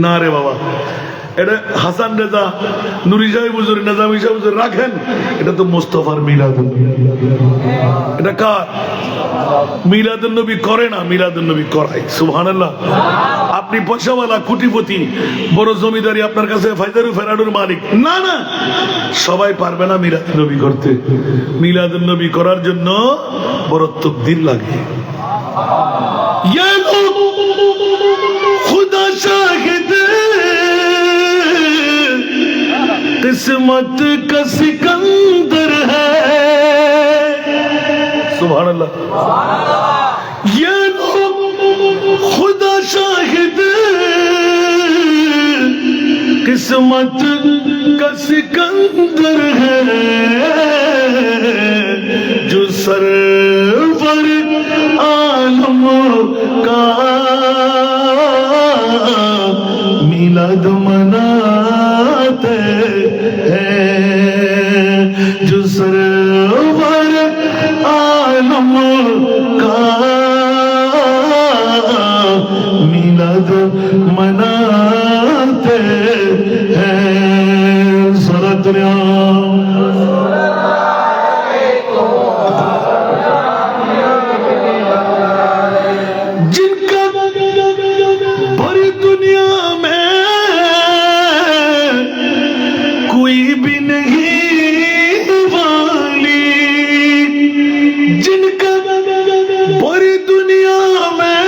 না রে বাবা। এটা হাসান রেজা নুরি সাহেব হুজুর নেজামি সাহেব হুজুর রাখেন, এটা তো মুস্তাফার মিলাদুন নবী। এটা কার? মিলাদুন নবী করে না, মিলাদুন নবী করায়। সুবহানাল্লাহ। আপনি পয়সাওয়ালা কোটিপতি বড় জমিদারি আপনার কাছে ফায়দারু ফেরাডুর মালিক, না না, সবাই পারবে না মিলাদুন নবী করতে। মিলাদুন নবী করার জন্য বড় তকদির লাগে। ইয়া লোক খুদা শাহিদ किस्मत का सिकंदर है। सुभान अल्लाह। ये लोग खुदा शाहिद किस्मत का सिकंदर है, जो सरवर आलम का मिलाद मनाते हैं, जो सरवर आलम का मिलाद मनाते हैं। सारा दुनिया जिनका बड़ी दुनिया में कोई भी नहीं वाली, जिनका बड़ी दुनिया में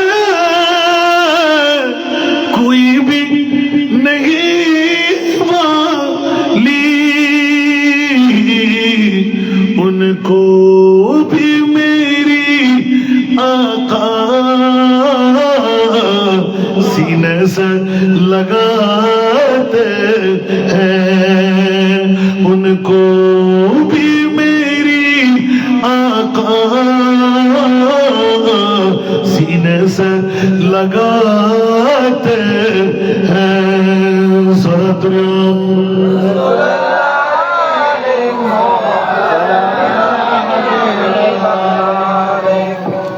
कोई भी नहीं वाली, उनको भी मेरी आका सीने से लगाते हैं, उनको भी मेरी आका सीने से लगाते हैं। सारा दुनिया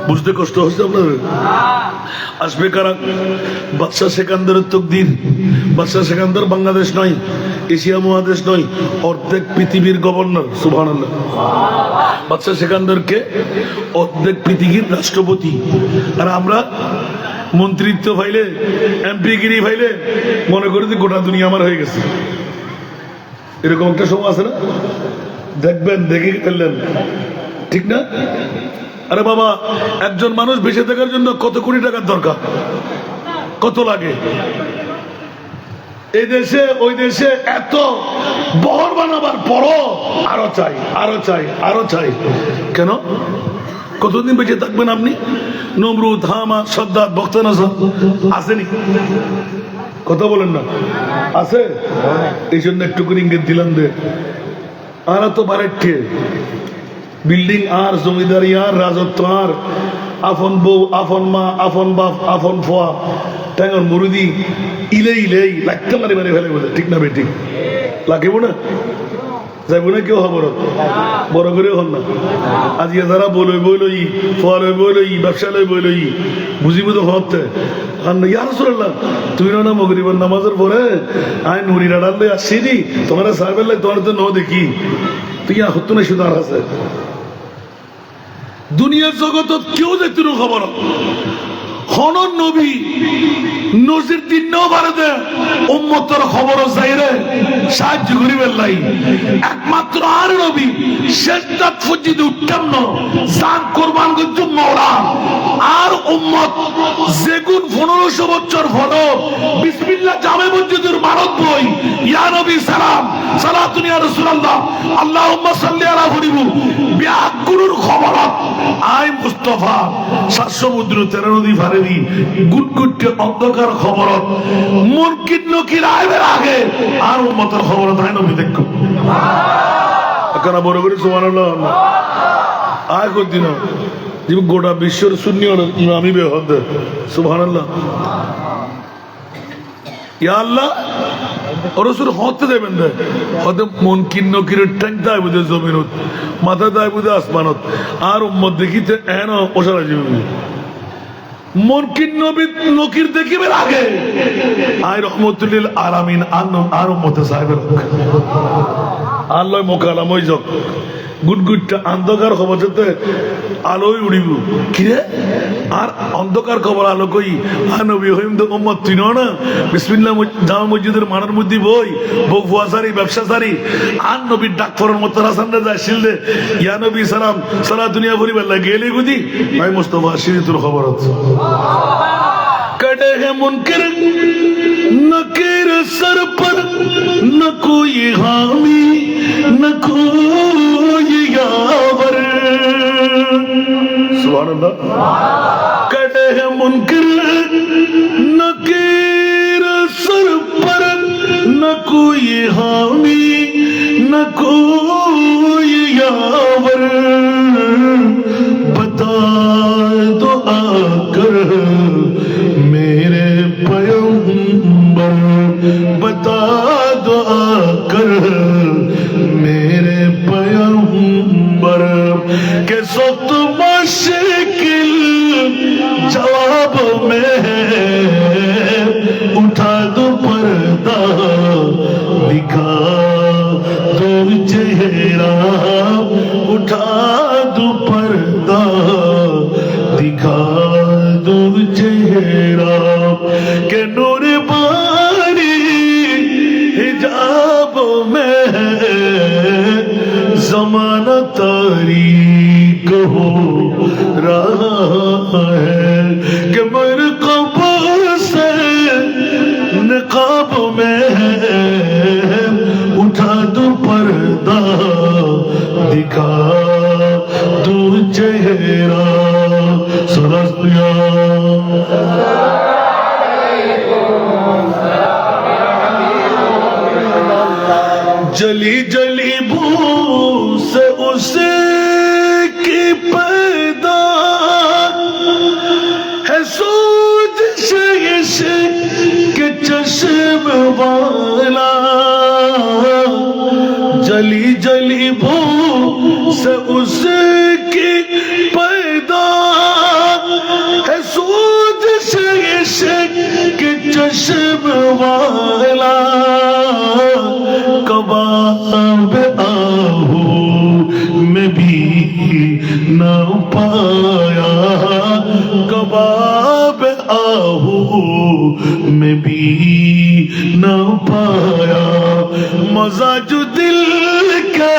বুঝতে কষ্ট হচ্ছে আপনার? আসবে কারা? বাদশাহ সেকান্দারের তকদির। বাদশাহ সেকান্দার বাংলাদেশ নয়, এশিয়া মহাদেশ নয়, অর্ধেক পৃথিবীর গভর্নর। সুবহানাল্লাহ। বাদশাহ সেকান্দরকে অর্ধেক পৃথিবীর রাষ্ট্রপতি, আর আমরা মন্ত্রিত্ব ফাইলে এমপিগিরি ফাইলে মনে করি যে গোটা দুনিয়া আমার হয়ে গেছে। এরকম একটা সময় আছে না? দেখবেন, দেখে ফেললেন, ঠিক না? আরে বাবা, একজন মানুষ বেঁচে থাকার জন্য কত কোটি টাকার দরকার, কত লাগে? এই দেশে ওই দেশে এত বহর বানাবার পরও আরো চাই, আরো চাই, আরো চাই। কেন? কতদিন বেঁচে থাকবেন আপনি? নমরুদ, হামা, সদ্দাত, বক্তানাসর আসেনি? কথা বলেন না, আছে? এই জন্য একটু করে ইঙ্গিত দিলাম যে আর তো বাড়াচ্ছে বিল্ডিং আর জমিদারি আর রাজত্ব আর আফন বউ, আফন মা, আফন বাপ, আফন ফোয়া, ট্যাঙ্গর মুরুদি ইলেই ইলেই লাগতে মারি মারি ফেলে বলে, ঠিক না বেঠিক? লাগিব না? যাইব না কেউ হবর বড় করে হন না। আজকে যারা বলই বই লই, ফোয়া লই বই লই, ব্যবসা লই বই লই, বুঝিব তো হতে ইয়ার চলাম তুই না মগরিবার নামাজের পরে আই নুরি রাডাল লই আসছি নি তোমার সাহেবের লাই তোমার তো ন দেখি তুই হতো না শুধু আর আছে দুনিয়ার জগতত কেউ দেখতে খবর হনন নবী নজির দিন ভারতে উম্মতের খবর যাইরে সাহায্য করিবেন লাই একমাত্র আর নবী শেষদাত ফজিদ উঠতাম না জান কোরবান করতে মওলা আর উম্মত যেগুন 1500 বছর হলো বিসমিল্লাহ জামে মসজিদের মারত বই ইয়া নবী সালাম সালাতুন ইয়া রাসূলুল্লাহ আল্লাহুম্মা সাল্লি আলা হরিবু বিআকুরুর খবরত আই মুস্তাফা 7 সমুদ্র 13 নদী ফারেনি গুটগুটে অন্ধকার খবরত মুনকির নকির আইবের আগে আর উম্মতের খবরত আই নবী দেখো সুবহানাল্লাহ কানা বড় করে সুবহানাল্লাহ আয় কই দিন যে গোটা বিশ্বের সুন্নি ইমামি বেহদ সুবহানাল্লাহ ইয়া আল্লাহ রসুল হতে দেবেন না হতে মন কিন্ন কিরের ট্যাঙ্ক দায় বুঝে জমিনত মাথা দায় বুঝে আসমানত আর উম্মত দেখিতে এন ওসারা জীবন মন কিন্ন নকির দেখিবেন আগে আয় রহমতুল্লিল আলামিন আর উম্মতে সাহেবের আল্লাহ মোকালাম ওই যক গুটগুটটা অন্ধকার খবর যেতে আলোই উড়িব কিরে আর অন্ধকার খবর আলো কই নবী হইম তো উম্মত তুই না বিসমিল্লাহ জামা মসজিদের মানের মধ্যে বই বউ ফুয়াসারি ব্যবসাসারি আর নবীর ডাক ফরের মতো রাসানরা যায় শিলদে ইয়া নবী সালাম সারা দুনিয়া ভরিবার লাগে গেলে গুদি ভাই মুস্তাফা সিরিতুল খবর হচ্ছে कड़े है मुनकर नकीर सर पर न कोई हामी न कोई यावर सुभान अल्लाह कड़े है मुनकर नकीर सर पर न कोई हामी न कोई यावर बता दो आकर मेरे पैगंबर बता दो आकर मेरे पैगंबर के सख्त मुश्किल जवाब में उठा दो पर्दा दिखा दो चेहरा उठा दो पर्दा दिखा दो चेहरा के नूर बारी हिजाब में ज़माना तारीक हो रहा है कि मेरे कब्र से निकाब में उठा दो पर्दा दिखा दो चेहरा सरस्तिया जली जली बू से उसे की पैदा है सूझ से के चश्म वाला जली जली बू से उसे की पैदा है सूझ से के चश्म वाला कबाब आहू में भी में भी न पाया मजा जो दिल के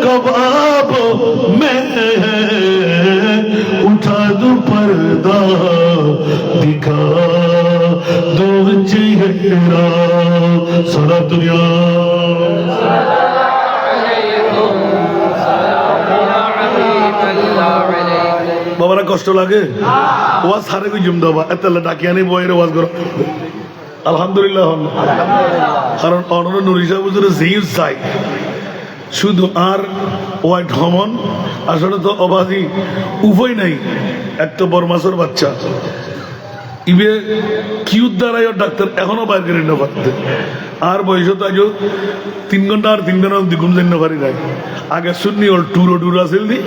कबाबों में है उठा दो पर्दा दिखा दो चेहरा सारा दुनिया বাবারা কষ্ট লাগে ওয়াজ সারে কই জুম দাবা এতলা ডাকিয়া নেই বইরে ওয়াজ করো আলহামদুলিল্লাহ কারণ অনর নুরিশা হুজুরের জিউ চাই শুধু আর ওয়াইট হমন আসলে তো অবাধি উভয় নাই একটা বরমাসের বাচ্চা ইবে কি উদ্ধারায় ডাক্তার এখনো বাইর করে না পারতে আর বয়স তো আজও 3 ঘন্টা আর 3 ঘন্টা ঘুম যেন পারি নাই আগে শুননি ওর টুর আসিল দি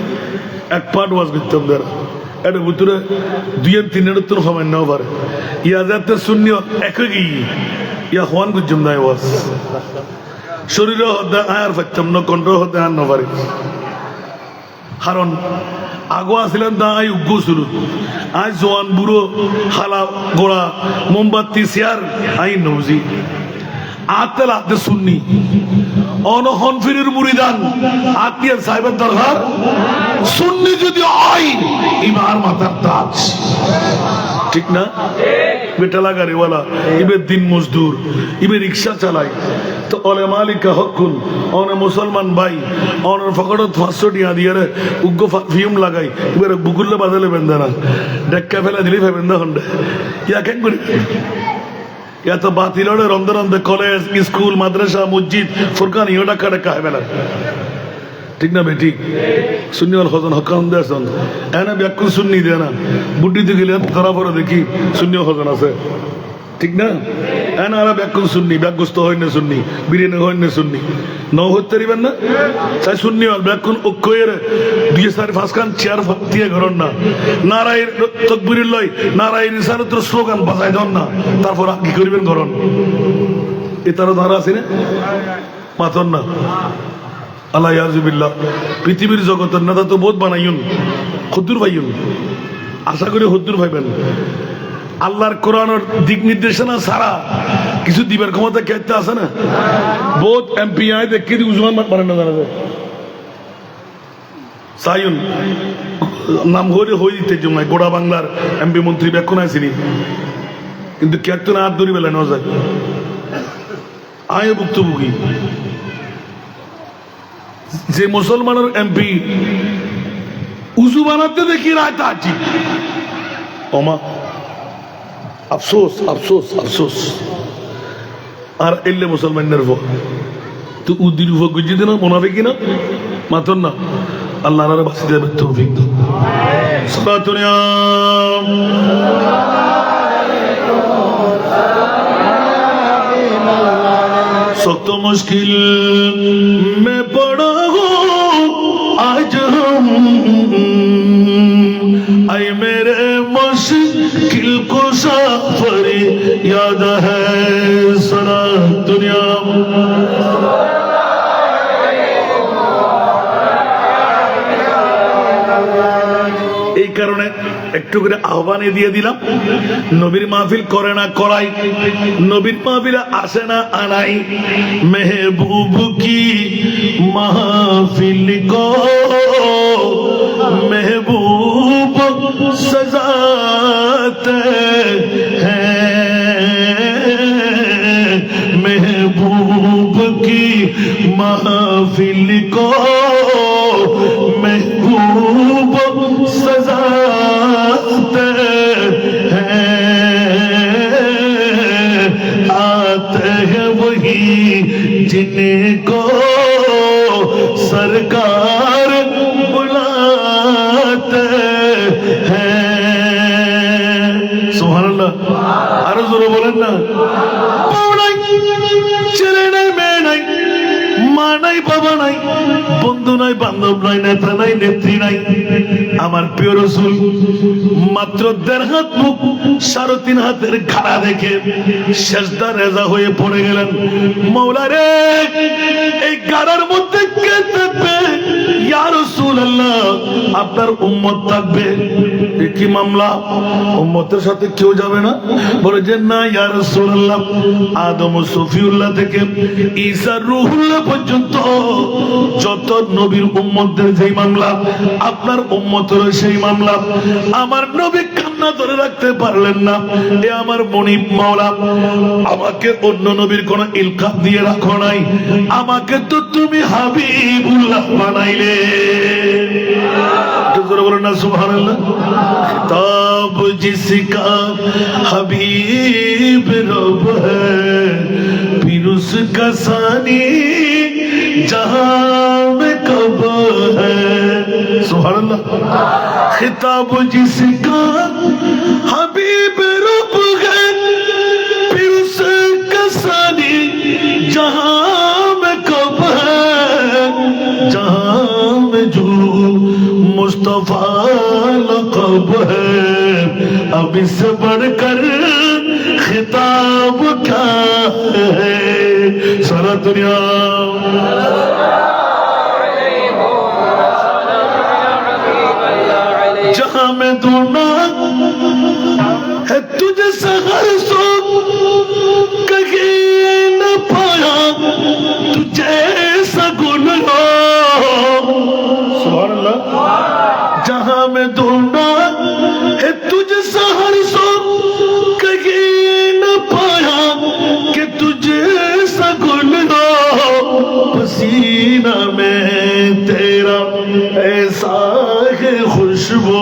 এক পার্ট ওয়াজ করতাম দাঁড়া এটা ভিতরে 2-3 তোর সময় নাও পারে ইয়া যাতে শুননি একই গিয়ে ইয়া হওয়ান করছাম না ওয়াজ শরীরে হতে আয়ার পাচ্ছাম না কণ্ঠ হতে আর না পারি কারণ আগো আসিলেন তা আই উগ্র শুরু আজ জোয়ান বুড়ো খালা গোড়া মোমবাতি চেয়ার আই নৌজি আতে লাতে শুননি অনহন ফিরের মুরিদান আত্মীয় সাহেবের দরকার শুননি যদি হয় ইমার মাথার তাজ ঠিক না বেটা লাগারিওয়ালা ইবের দিন মজদুর ইবে রিক্সা চালায় তো অলে মালিকা হকুন অনে মুসলমান ভাই অনের ফকড়ত 500 টিয়া দিয়ে উগ্র ফিউম লাগাই এবারে বুকুল্লে বাজালে বেন্দা না ডেক্কা ফেলা দিলে বেন্দা হন্ডে ইয়া কেন করি ইয়া তো বাতিলড়ে রন্দে রন্দে কলেজ স্কুল মাদ্রাসা মসজিদ ফুরকান ইও ডাক্কা ডাক্কা হয় বেলা ঠিক না বেটি সুন্নি ওয়াল হজন হকাম দেন এনে ব্যাকুল সুন্নি দেয় না বুদ্ধিতে গেলে ধরা পড়ে দেখি সুন্নি হজন আছে ঠিক না এনে আর ব্যাকুল সুন্নি ব্যাগস্ত হয় না সুন্নি বিরিয়ানি হয় না সুন্নি নৌ হতে পারিবেন না চাই সুন্নি হল ব্যাকুল অক্ষয়ের 2-4-5 খান চেয়ার দিয়ে ঘরন না নারায়ের তকবির লয় নারায়ের ইসারত স্লোগান বাজাই দেন না তারপর কি করিবেন ঘরন এ তারা ধারা আছে না মাতন না আল্লাহ ইয়াজুবিল্লাহ পৃথিবীর জগতের নেতা তো বোধ বানাইন হদ্দুর ভাইন আশা করি হদ্দুর ভাইবেন আল্লাহর কোরআনের দিক নির্দেশনা ছাড়া কিছু দিবার ক্ষমতা কেতে আছে না বোধ এমপি আয় দেখে দি উজমান পারেন না জানা যায় সাইন নাম হলে হয়ে দিতে জমায় গোড়া বাংলার এমপি মন্ত্রী ব্যাখ্যা আইসিনি কিন্তু কেত না হাত ধরি বেলা নেওয়া যায় আয় ভুক্তভোগী যে মুসলমানের এমপি উজু বানাতে দেখি রায় তাজি ওমা আফসোস আফসোস আফসোস আর এলে মুসলমানের তো উদ্দির উপর গুজি দিন মনাবে কিনা মাতন না আল্লাহ বাসি দেবে তৌফিক দাও সালাতুনিয়া सख्त मुश्किल में पड़ा हो आज हम आए मेरे मुश्किल को सफर याद है सारा दुनिया এই কারণে একটু করে আহ্বানে দিয়ে দিলাম নবীর মাহফিল করে না করাই নবীর মাহফিলে আসে না আনাই মেহবুব কি মাহফিল কো মেহবুব সজাতে হ্যাঁ মেহবুব কি মাহফিল কো महबूब सजाते हैं आते हैं वही जिनको सरकार बुलाते हैं सुभान अल्लाह अरे जोर बोलें ना चले नहीं मैं नहीं মা নাই বাবা নাই বন্ধু নাই বান্ধব নাই নেতা নাই নেত্রী নাই আমার প্রিয় রাসূল মাত্র 1.5 হাত মুখ 3.5 হাতের খাড়া দেখে সেজদা রেজা হয়ে পড়ে গেলেন মাওলা রে এই গাড়ার মধ্যে কে থাকবে ইয়া রাসূলুল্লাহ আপনার উম্মত থাকবে। কি মামলা? উম্মতের সাথে কেউ যাবে না? বলে যে না ইয়া রাসূলুল্লাহ, আদম ও সফিউল্লাহ থেকে ঈসা রূহুল্লাহ পর্যন্ত যত নবীর উম্মতদের যেই মামলা, আপনার উম্মতেরও সেই মামলা। আমার নবী কান্না ধরে রাখতে পারলেন না। এ আমার মনিব মাওলা, আমাকে অন্য নবীর কোন ইলকাব দিয়ে রাখো নাই, আমাকে তো তুমি হাবিবুল্লাহ বানাইলে। বলেন না সুবহানাল্লাহ। খিতাব জিসকা হাবিব রব হ্যায়, फिर उसका सानी जहां में कब है। सुभान अल्लाह। खिताब जिसका हबीब रब है, फिर उसका सानी जहां में कब है, जहां में जो मुस्तफा लक़ब है, अब इससे बढ़कर खिताब क्या है सारा दुनिया। जहां मैं ढूंढना है तुझे सहर सो, कहीं न पाया तुझे सगुन हो। सुभान अल्लाह। जहां मैं ढूंढना है तुझे सहर सो, पसीना में तेरा ऐसा है खुशबू,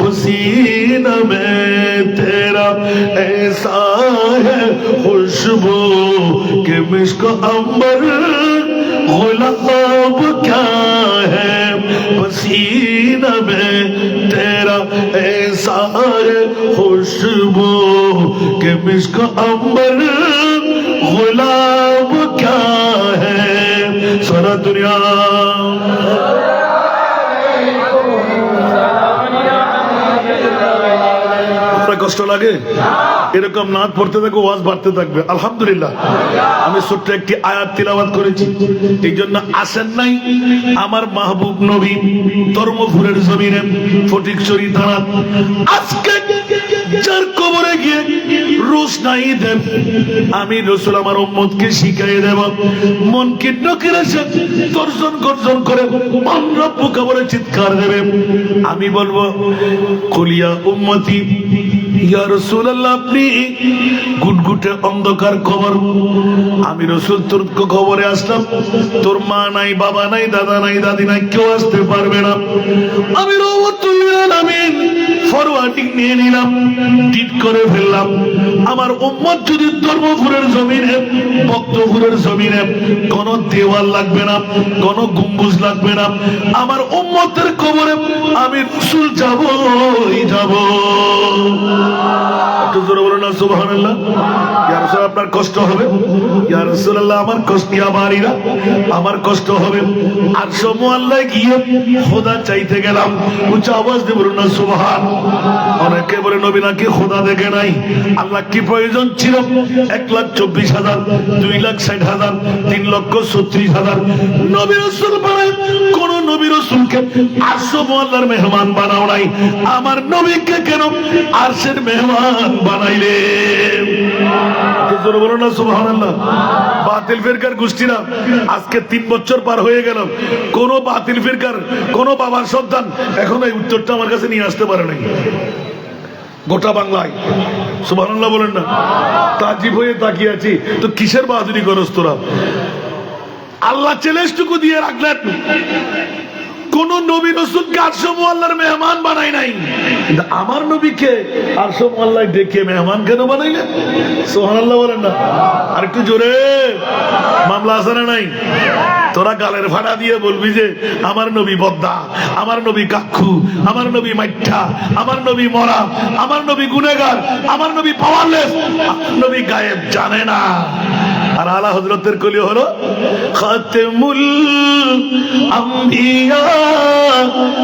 पसीना में तेरा ऐसा है खुशबू कि मिस्क अंबर गुलाब क्या है, पसीना में तेरा ऐसा है खुशबू कि मिस्क अंबर गुलाब क्या है सारा दुनिया। কষ্ট লাগে? এরকম নাত পড়তে থাকবে, ওয়াজ বাড়তে থাকবে। আলহামদুলিল্লাহ, আমি ছোট্ট একটি আয়াত তিলাওয়াত করেছি। এই জন্য আসেন নাই আমার মাহবুব নবী ধর্মপুরের জমিনে ফটিকছড়ি থানা, আজকে যার কবরে গিয়ে রোজ নাই দেব, আমি রসুল আমার উম্মতকে শিখাই দেব। মন কিন্ন কিনেছে দর্শন গর্জন করে মন রব্বু কবরে চিৎকার দেবে। আমি বলবো কুলিয়া উম্মতি ইয়া রাসূলুল্লাহ, আপনি গুটগুটে অন্ধকার কবর, আমি রসুল তোর কবরে আসলাম, তোর মা নাই, বাবা নাই, দাদা নাই, দাদি নাই, কেউ আসতে পারবে না। আমি রহমাতুল লিল আলামিন ফরওয়ার্ডিং নিয়ে নিলাম, ডিট করে ফেললাম। আমার উম্মত যদি ধর্মপুরের জমিনে, ভক্তপুরের জমিনে কোন দেওয়াল লাগবে না, কোন গম্বুজ লাগবে না, আমার উম্মতের কবরে আমি রসুল যাবই যাব। একটু জোরে বলুন না সুবহানাল্লাহ। ইয়া রাসূল আপনার কষ্ট হবে? ইয়া রাসূলুল্লাহ আমার কষ্ট, ইয়া বাড়িরা আমার কষ্ট হবে। আর সমুআল্লাহ গিয়ে খোদা চাইতে গেলাম, উচ্চ আওয়াজ দিয়ে বলুন না সুবহান। অনেকে বলে নবী নাকি খোদা দেখে নাই। আল্লাহ কি প্রয়োজন ছিল 1,24,000, 2,60,000, 3,36,000 নবী রাসূল বানায়? কোন নবী রাসূলকে আরশ মুআল্লার মেহমান বানাও নাই, আমার নবীকে কেন আরশের মেহমান বানাইলে? জোরে বলো না সুবহানাল্লাহ। বাতিল ফিরকার গোষ্ঠীরা আজকে 3 বছর পার হয়ে গেল, কোন বাতিল ফিরকার কোন বাবার সন্তান এখন এই উত্তরটা আমার কাছে নিয়ে আসতে পারে নাই গোটা বাংলায়। সুবহানাল্লাহ বলেন না। তাজিব হয়ে তাকিয়ে আছি, তো কিসের বাহাদুরি করস তোরা? আল্লাহ চ্যালেঞ্জটুকু দিয়ে রাখলেন, কোন নবী রাসূলকে আরশ মুআল্লার মেহমান বানাই নাই, কিন্তু আমার নবীকে আরশ মুআল্লায় ডেকে মেহমান কেন বানাইলেন? সুবহানাল্লাহ বলেন না। আর একটু জোরে। মামলা আছে না নাই? তোরা গালের ফাড়া দিয়ে বলবি যে আমার নবী বদ্দা, আমার নবী কাক্ষু, আমার নবী মাইঠা, আমার নবী মরা, আমার নবী গুনেগার, আমার নবী পাওয়ারলেস, নবী গায়েব জানে না। আর আলা হযরতের কলি হলো খাতেমুল আম্বিয়া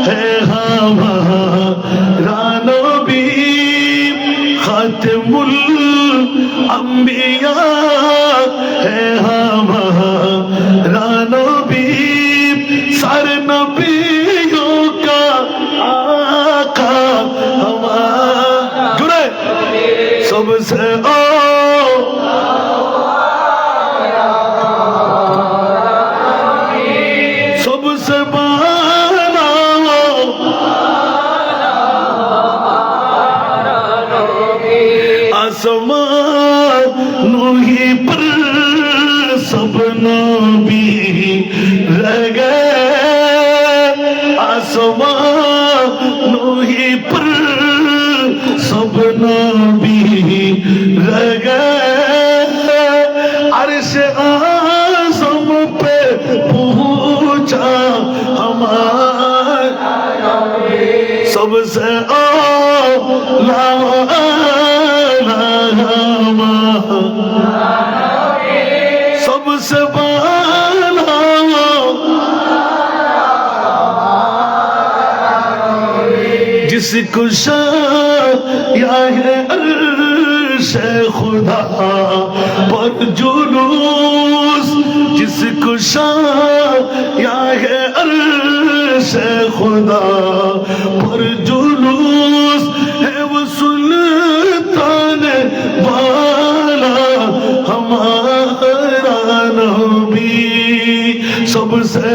হে হামারা নবী, খাতেমুল আম্বিয়া হে হামারা নবী, সর নবী सबसे सबसे बाला आसमां ही पर सब नबी रह गए आसमां ही पर सब नबी रह गए अर्श आज़म पे पहुंचा हमारा सबसे आला सबसे बाला जिसको शाया है अर्श खुदा पर जुलूस जिसको शाया है अर्श खुदा पर जुलूस है वो सुल्तान वाला हमारा नबी सबसे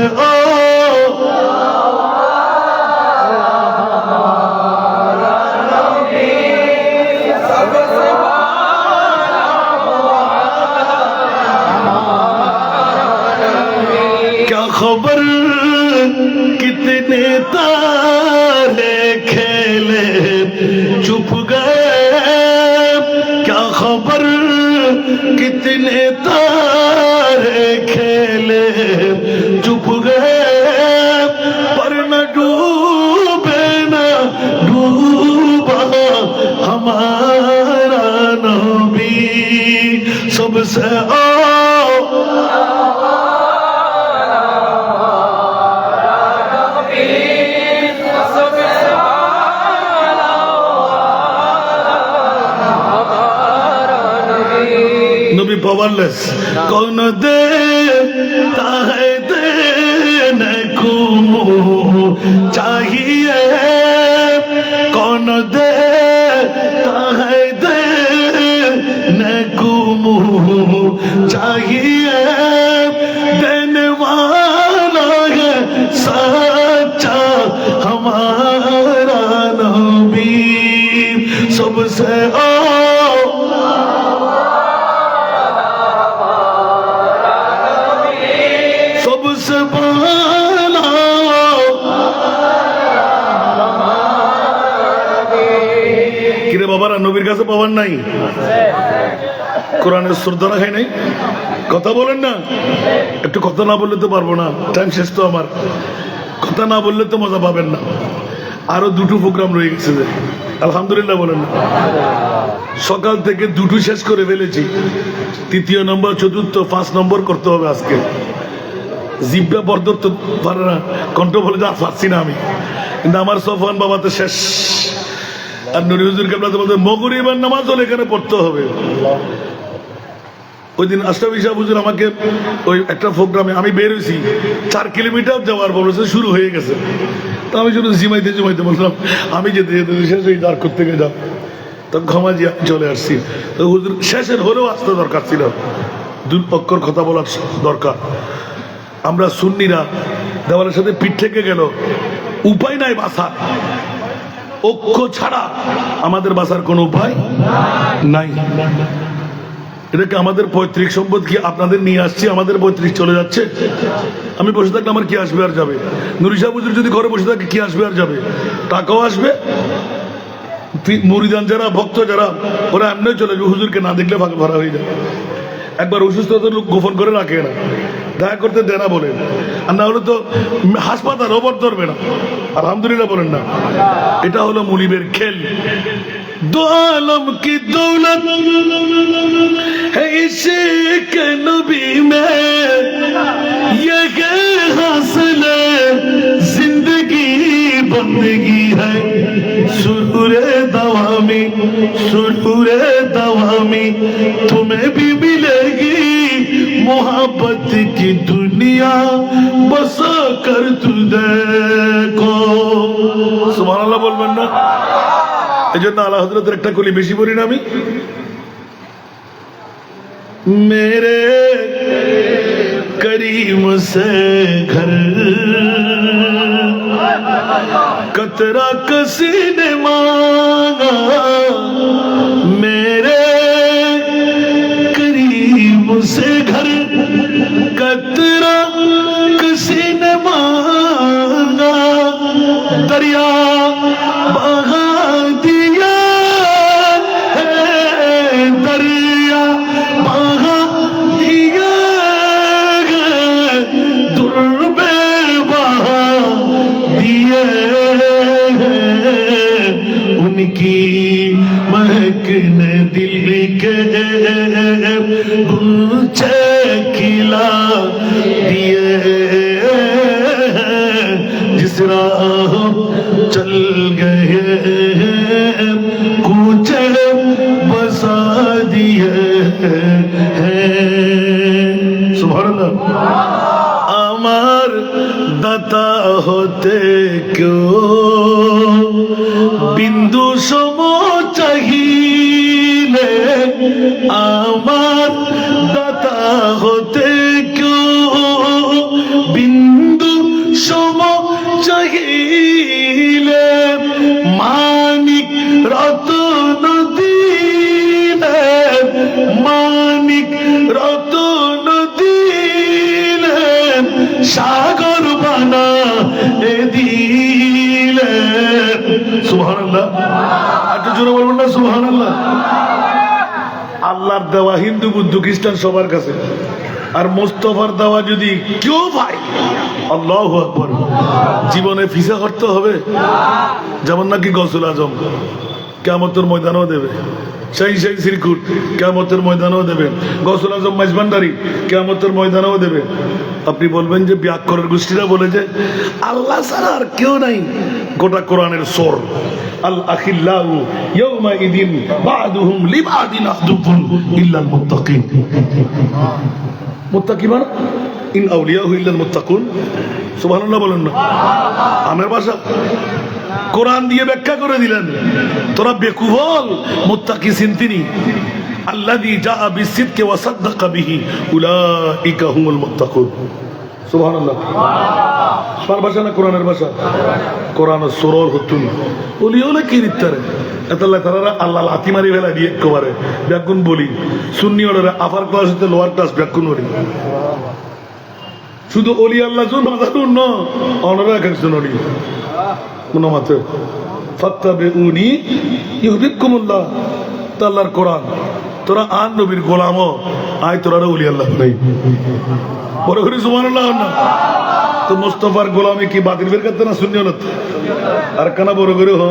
क्या खबर कितने तारे खेले चुप गए क्या खबर कितने तारे खेले चुप गए पर न डूबे न डूबा हमारा नबी सबसे नबी पावरलेस कौन देता है देने को चाहिए कौन देता है देने को चाहिए देने वाला है सच्चा हमारा नबी सबसे सबसे बाला কিরে বাবারা নবীর কাছে পাওয়ার নাই কোরআনের শ্রদ্ধা রাখাই নাই কথা বলেন না একটু কথা না বললে তো পারবো না টাইম শেষ তো আমার কথা না বললে তো মজা পাবেন না আরো দুটো প্রোগ্রাম রয়ে গেছে যে আলহামদুলিল্লাহ বলেন না সকাল থেকে দুটো শেষ করে ফেলেছি তৃতীয় নম্বর চতুর্থ 5 নম্বর করতে হবে আজকে জিব্বা বরদর তো পারে না কণ্ঠ বলে যা পারছি না আমি কিন্তু আমার সফওয়ান বাবা তো শেষ আর নুরি হুজুর কেবলা তো বলতে মগরিবের নামাজ হলে এখানে পড়তে হবে ওই দিন আশরাফি সাহেব হুজুর আমাকে ওই একটা প্রোগ্রামে আমি বের হয়েছি 4 কিলোমিটার যাওয়ার বলেছে শুরু হয়ে গেছে তো আমি শুধু জিমাইতে বললাম আমি যেতে যেতে শেষ হয়ে দাঁড় করতে গিয়ে যাও তখন ক্ষমা দিয়ে চলে আসছি তো হুজুর শেষের হলেও আসতে দরকার ছিল 2 অক্ষর কথা বলার দরকার আমরা সুন্নিরা দেওয়ালের সাথে পিঠ থেকে গেল উপায় নাই বাঁচার ঐক্য ছাড়া আমাদের বাঁচার কোনো উপায় নাই এটাকে আমাদের পৈতৃক সম্পদ কি আপনাদের নিয়ে আসছি আমাদের পৈতৃক চলে যাচ্ছে আমি বসে থাকলে আমার কি আসবে আর যাবে নুরি সাহেব হুজুর যদি ঘরে বসে থাকে কি আসবে আর যাবে টাকাও আসবে মুরিদান যারা ভক্ত যারা ওরা এমনি চলে যাবে হুজুরকে না দেখলে ফাঁকা ভরা হয়ে যায় একবার অসুস্থতার লোক গোপন করে রাখে না দেখা করতে দেনা বলেন আর না হলে তো হাসপাতাল ওপর ধরবে না আলহামদুলিল্লাহ বলেন না এটা হলো মুনিবের খেল दो आलम की दौलत है इश्क नबी में ये हासिल जिंदगी बंदगी है सुरूरे दवामी तुम्हें भी मिलेगी मोहब्बत की दुनिया बसा कर तू देखो सुभान अल्लाह बोलবেন না এই জন্য আলা হযরতের একটা কলি বেশি পড়ি না আমি मेरे करीम से घर कतरा किसी ने मांगा मेरे करीम से घर कतरा किसी ने मांगा दरिया बहा दिया है दरिया बहा दिया है दुर्बे बहा दिए हैं उनकी महक ने दिल के गुंचे खिला दिए जिस राह चल गए कूचे बसा दिए हैं सुभान अल्लाह আমার দাতা হতে কেউ বিন্দু সম চাহিলে আমার দাতা হতে কেউ বিন্দু সম চাহিলে মানিক রতন দিলে মানিক রতন দিলে সাগর বানা এ দিলে সুবহানাল্লাহ একটু জোরে বলবেন না সুবহানাল্লাহ আল্লাহর দেওয়া হিন্দু বুদ্ধ খ্রিস্টান সবার কাছে আর মোস্তফার দেওয়া যদি কেউ পাই আল্লাহু আকবার জীবনে ফিসা করতে হবে যেমন নাকি গৌসুল আজম কিয়ামতের ময়দানেও দেবে সেই সেই সিরকুট কিয়ামতের ময়দানেও দেবেন গৌসুল আজম মাইজভান্ডারি কিয়ামতের ময়দানেও দেবে আপনি বলবেন যে ব্যাকরণের গোষ্ঠীরা বলেছে আল্লাহ ছাড়া আর কেউ নাই গোটা কোরআনের সোর আল আখিল্লাহু ইয়াউমাইদিন বা'দুহুম লিবা'দিন আদুবুন ইল্লাল মুত্তাকিন মুত্তাকি মানে ইন আউলিয়াহু ইল্লাল মুত্তাকুন সুবহানাল্লাহ বলেন না আমার ভাষা কোরআন দিয়ে ব্যাখ্যা করে দিলেন তোরা বেকুফল মুত্তাকি চিন্তিনি আল্লাযী জাআ বিসিদকি ওয়া সাদ্দাকা বিহি উলাইকা হুমুল মুত্তাকুন সুবহানাল্লাহ আমার ভাষা না কোরআনের ভাষা কোরআনের সুরর হতুন ওলিওলে কি রিত্তারে এতাল্লাহ তারা আল্লাহ লাথি মারি ফেলা দিয়ে একেবারে ব্যাকুন বলি সুন্নি ওরা আপার ক্লাস হতে লোয়ার ক্লাস ব্যাকুন বলি শুধু অলি আল্লাহ জন মাজারুন না অনরা এক একজন অলি কোনো মাত্র ফাত্তাবিউনি ইউহিব্বুকুমুল্লাহ আল্লাহর কোরআন তোরা আন নবীর গোলামও আয় তোরা অলি আল্লাহ নাই বড় করে সুবহানাল্লাহ না তো মুস্তাফার গোলামি কি বাতিল বের করতে না সুন্নি না আর কানা বড় করে হ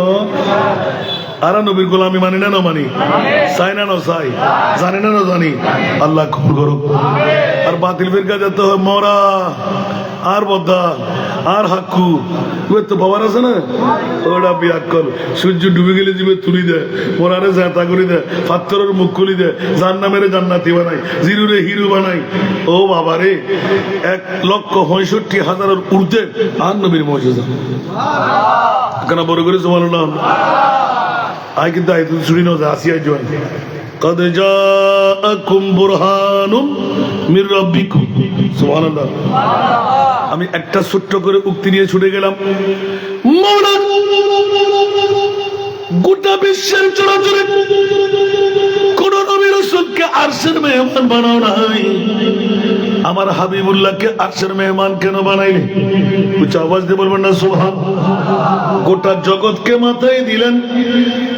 আর নবীর গোলামি মানি না মানি চাই না চাই জানি না জানি আল্লাহ কবুল করুক আর বাতিল বের কাজ যেতে হয় মরা আর বদ্ধা আর হাক্কু তো বাবার আছে না ওটা বিয়াক কর সূর্য ডুবে গেলে জীবে তুলি দেয় মোরারে জাতা করে দেয় পাথরের মুখ খুলি দেয় জান্নামের জান্নাতি বানাই জিরুরে হিরু বানাই ও বাবারে 1,65,000 ঊর্ধ্বে আর নবীর মর্যাদা কেন বড় করে সুবহানাল্লাহ আই কিন্তু আই তুই শুনি না আসিয়া জোয়ান قد جاءكم برهان من ربكم সুবহানাল্লাহ আমি একটা ছোট্ট করে উক্তি নিয়ে ছুটে গেলাম মওলা গোটা বিশ্বের চরাচরে কোন নবী রাসূলকে আরশের মেহমান বানাও নাই আমার হাবিবুল্লাহকে আরশের মেহমান কেন বানাইলে উচ্চ আওয়াজ দিয়ে বলবেন না সুবহান গোটা জগৎকে মাথায় দিলেন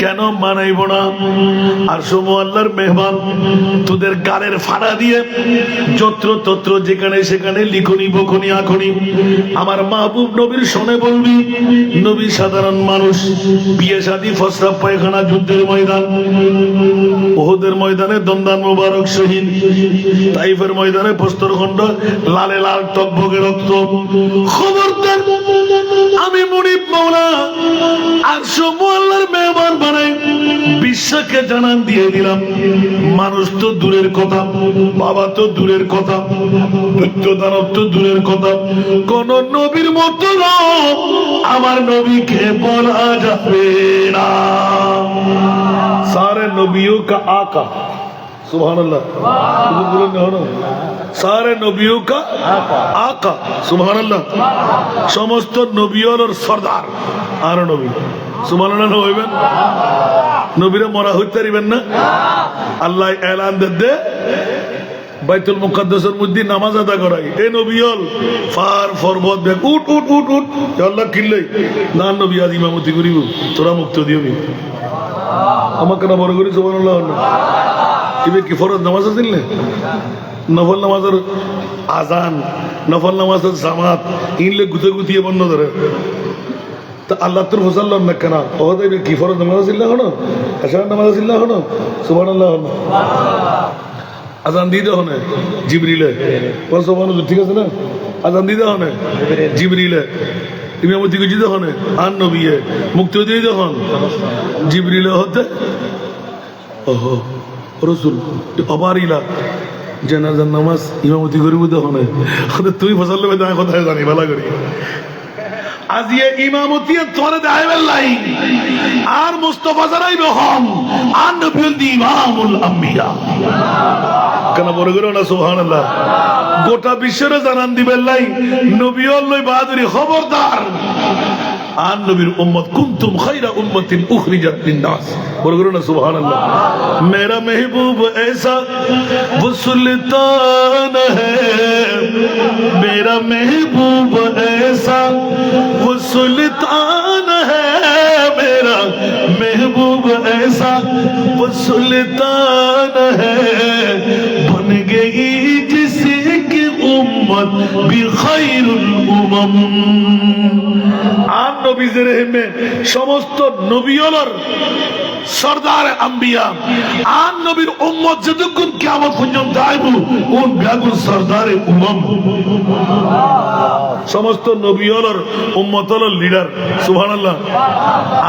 কেন মানাইব না আরশ আল্লাহর মেহমান তোদের গালের ফাড়া দিয়ে যত্র তত্র যেখানে সেখানে লিখনি বখনি আখনি আমার মাহবুব নবীর শোনে বলবি নবী সাধারণ মানুষ বিয়ে শাদী ফসরা পায়খানা যুদ্ধের ময়দান ওহদের ময়দানে দমদান মোবারক শহীদ তাইফের ময়দানে প্রস্তরখণ্ড লালে লাল টকবগে রক্ত খবরদার আমি মুনিব মাওলা আরশ আল্লাহর মেহমান বানাই বিশ্বকে জানান দিয়ে দিলাম মানুষ তো দূরের কথা বাবা তো দূরের কথা দৈত্য দানব তো দূরের কথা কোন নবীর মতো আমার নবীকে বলা যাবে না সারে নবিयों का आका सुभानअल्लाह बोलें ना सारे नबियों का आका सुभानअल्लाह समस्त नबियों और सरदार आर नबी सुभानअल्लाह ना होइबेन नबीरे मरा হইতে পারিবেন না আল্লাহ এলান দে বাইতুল মুকাদ্দাসের মধ্যে নামাজ আদায় করাই এ নবিয়ল ফার ফরবত বেক উঠ উঠ উঠ উঠ আল্লাহ কিল্লাই না নবী আজ ইমামতি করিব তোরা মুক্ত দিবি আমাকে না বড় করি সুবহানাল্লাহ ইবে কি ফরজ নামাজ আছে না নফল নামাজের আজান নফল নামাজের জামাত ইনলে গুতে গুতিয়ে বন্ধ ধরে তা আল্লাহ তোর ফসল্লাম না কেন ওদের কি ফরজ নামাজ আছে না হনো আশার নামাজ আছে না হনো সুবহানাল্লাহ আজান দিতে হনে জিবরিলে বল সুবহানাল্লাহ ঠিক আছে না আজান দিতে হনে জিবরিলে ইমামতি করতে হনে আর নবিয়ে মুক্তি দিতে হন জিবরিলে হতে ওহো রসুল অবারিলা জানাজার নামাজ ইমামতি করিব হনে তুই ফসল লেবে দেখা কোথায় জানি ভালো করি আজ ইমামতি তোরে দেখাইবেন লাই আর মুস্তাফা জানাইবে হম আর নবীল দি ইমামুল আম্বিয়া কেন বড় করে না সুবহানাল্লাহ গোটা বিশ্বের জানান দিবেন লাই নবীর লই বাহাদুরি খবরদার আর নবীর উম্মত কুনতুম খায়রা উম্মাতিন উখরিজাত লিন-নাস বড় করে না সুবহানাল্লাহ মেরা महबूब ऐसा वो सुल्तान है मेरा महबूब ऐसा वो सुल्तान है मेरा महबूब ऐसा वो सुल्तान है बन गई जिसकी उम्मत भी खैरुल उमम আর নবীদের হেমে সমস্ত নবীওয়ালার সরদার আম্বিয়া আর নবীর উম্মত যতক্ষণ কিয়ামত পর্যন্ত আইবো কোন ব্যাগুল সরদারে উম্মত সমস্ত নবীওয়ালার উম্মতওয়ালার লিডার সুবহানাল্লাহ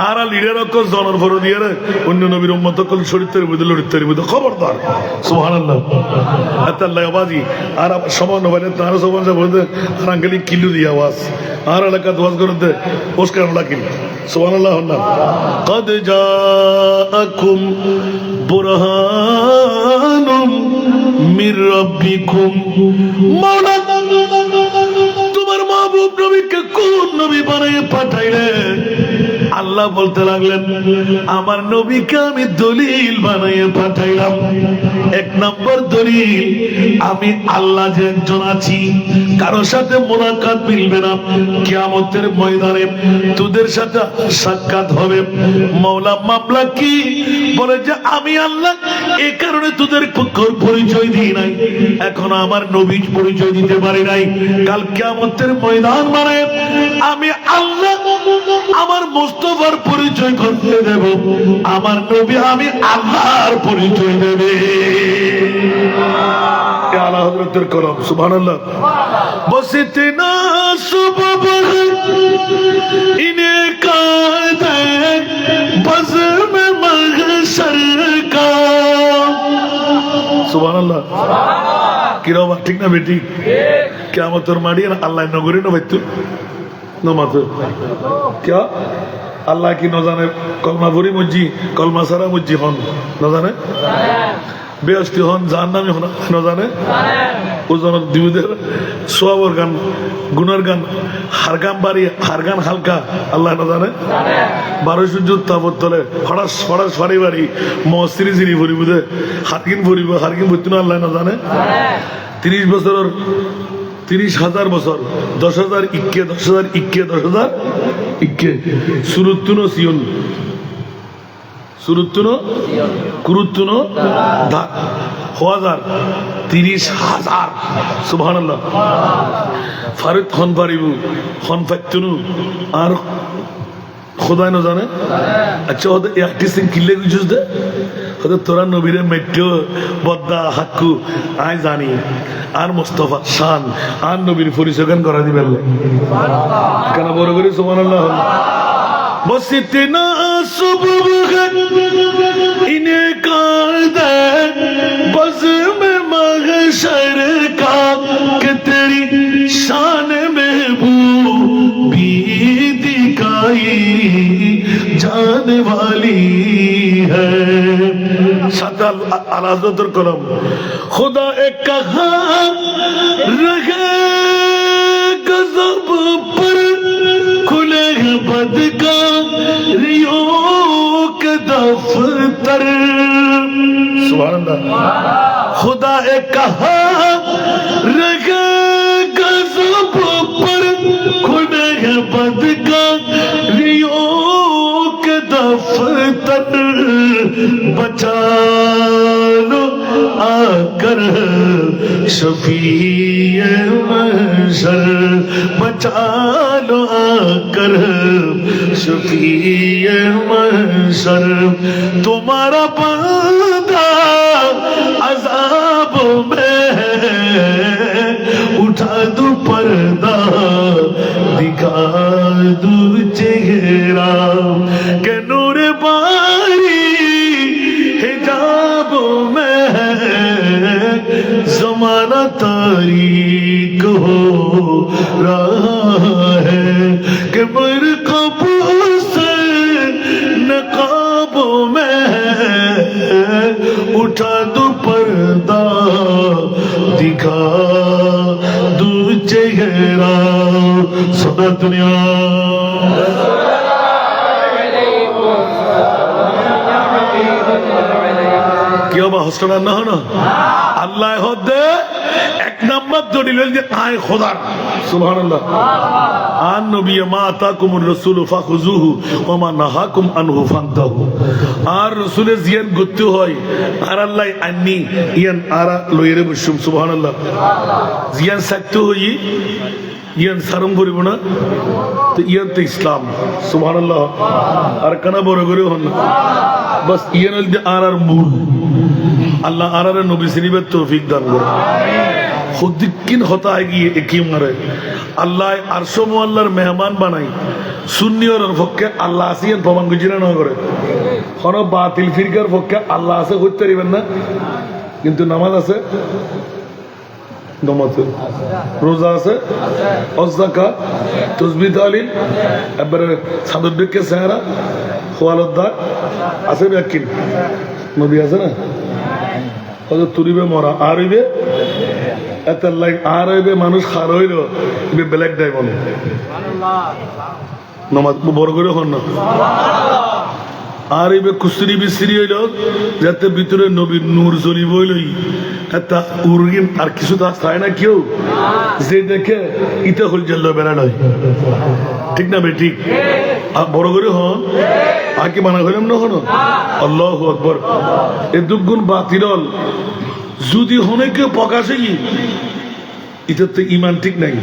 আর লিডার কো জনর ফর দিয়ে অন্য নবীর উম্মত কল শরীয়তের মধ্যে লড়িতের মধ্যে খবরদার সুবহানাল্লাহ আল্লাহ আওয়াজি আর সমান হবে তার সমান যে বলতে আঙ্গলি কিলু দি আওয়াজ আর এলাকা দোয়াজ করতে ওস্কার লাকিল সুবহানাল্লাহ قد جاءكم برهان من ربكم مولا তোমার মাহবুব নবীকে কোন নবী বানিয়ে পাঠাইলে আল্লাহ বলতে লাগলেন আমার নবীকে আমি দলিল বানিয়ে পাঠাইলাম এক নম্বর দলিল আমি আল্লাহ যে একজন আছি কারোর সাথে মোলাকাত মিলবে না কিয়ামতের ময়দানে তোদের সাথে সাক্ষাৎ হবে মাওলা মামলা কি বলে যে আমি আল্লাহ এই কারণে তোদের পরিচয় দিই নাই এখন আমার নবী পরিচয় দিতে পারি নাই কাল কিয়ামতের ময়দান মানে আমি আল্লাহ আমার মুস্তাফার পরিচয় করতে দেব আমার নবী আমি আল্লাহর পরিচয় দেবে আলা হযরতের কলম সুবহানাল্লাহ বস ইতনা সুবহ ইনে কাদে বজ মে মহশর কা সুবহানাল্লাহ কি রবা ঠিক না বেটি কিয়ামতের মাড়ি আল্লাহ নগরী না বাইতু নমাজ क्या अल्लाह की न जाने कलमा भरी मुझी कलमा सारा मुझी हन न जाने बेअस्ती हन জাহান্নামী হন ন জানে ওজন দিউদের সওয়াবের গান গুনার গান হারগাম বাড়ি হারগান হালকা আল্লাহ ন জানে 1200 যুদ্ধ তাবতলে ফড়াস ফড়াস ফাড়ি বাড়ি মস্তিরি জিরি ভরিবুদে হারগিন ভরিব হারগিন ভরতুন আল্লাহ ন জানে 30 বছরের 30,000 বছর 10,000 ইক্কে 10,000 ইক্কে 10,000 ইক্কে সুরুতুনো সিয়ন সুরুতুনো কুরুতুনো দা হাজার 30,000 সুবহানাল্লাহ ফারিদ খন পারিবু খন ফাইতুনু আর খোদাই না জানে আচ্ছা ওদের একটি সিং কিল্লে গুজুস দে ওদের তোরা নবীরে মেট্টো বদ্দা হাক্কু আই জানি আর মুস্তাফা শান আর নবীর পরিচয় করা দিবেন কেন বড় করে সুবহানাল্লাহ বস ইতনা সুবহ ইনে কাদে বজ মে মহশর কা কে তেরি শান महबूबी दिखाई जाने वाली है सदा आला हज़रत कलम खुदा एक कहा रहे गज़ब पर खुले बदकारियों के दफ्तर सुभान अल्लाह खुदा एक कहा रहे गज़ब पर खुले बदकारियों के दफ्तर बचा लो आकर शफीए महशर बचा लो आकर शफीए महशर तुम्हारा बंदा अज़ाब में उठा दो पर्दा दिखा दो चेहरा के नूरे बारी हिजाब में जमाना तारीक हो रहा है कि मेरे कब्र से नकाब में उठा दो पर्दा दिखा दो चेहरा सदा दुनिया কি হবে হস্টেল না হনো আল্লাহ হদে এক নাম্বার দলিল যে আয় খোদা সুবহানাল্লাহ আন নবী মা আতাকুমুর রাসূল ফাখুযুহু ওয়া মা নাহাকুম আনহু ফান্তাহু আর রাসূলের জিয়ান গতি হয় আর আল্লাহ আননি ইয়ান আরা লইরে বসুম সুবহানাল্লাহ জিয়ান সাকতে হই ইয়ান সারম করিব না তো ইয়ান তো ইসলাম সুবহানাল্লাহ আর কানা বড় করে হন बस ये नल आर मूल अल्लाह आर नबी सिनिबत तौफीक दान करे खुद किन होता है कि ये की मारे अल्लाह अरशो मुअल्लार मेहमान बनाई सुन्नी और फक्के अल्लाह सियन पवन गुजरा ना करे खनो बातिल फिरकर फक्के अल्लाह से खुद तरीबन ना किंतु नमाज আছে नमाज रोजा আছে और ज़कात तस्बीह तालील এবারে সাদুদ্দিককে সাহারা খোয়ালদার আছে ব্যাকিন নবী আছে না কত তুরিবে মরা আর হইবে এত লাইক আর হইবে মানুষ খার হইল ইবে ব্ল্যাক ডায়মন্ড নমাজ বড় করে হন না আর হইবে কুসরি বিসরি হইল যাতে ভিতরে নবীর নূর জ্বলিব হইলই এটা উরগিন আর কিছু তো চায় না কেউ যে দেখে ইটা হল জল বেড়ানো ঠিক না বে ঠিক আর বড় করে হন আর কি মানা হইলাম না হন আল্লাহু আকবার এ দুগুণ বাতিল যদি হনে কেউ প্রকাশে কি এটার তো ইমান ঠিক নাই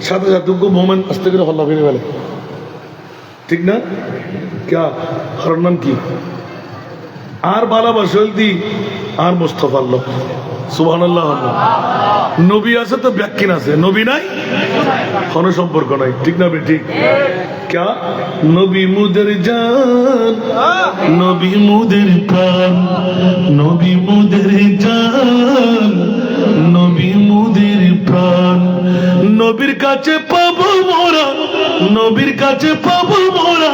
সাথে সাথে মোমেন্ট আস্তে করে হল্লা ফিরে ফেলে ঠিক না क्या हर नाम की আর ভালোবাসা দি আর মুস্তাফা আল্লাহ সুবহানাল্লাহ নবী আছে তো ব্যাখ্যান আছে নবী নাই কোনো সম্পর্ক নাই ঠিক না বে ঠিক क्या নবী মুদের জান নবী মুদের প্রাণ নবী মুদের জান নবী মুদের প্রাণ নবীর কাছে পাবো মোরা নবীর কাছে পাবো মোরা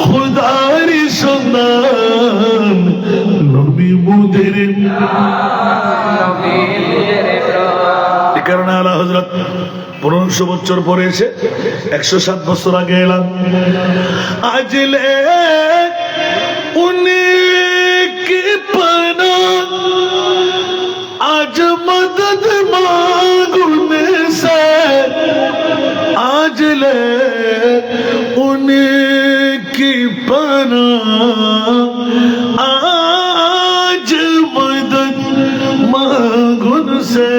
খোদার সন্ধান নবী মুদের এই কারণে আলা হযরত 1500 বছর পরে এসে 107 বছর আগে এলাম আজলে উনকি পানা আজ মদদ মাंगने से আজলে उनकी पना आज मदद मांगने से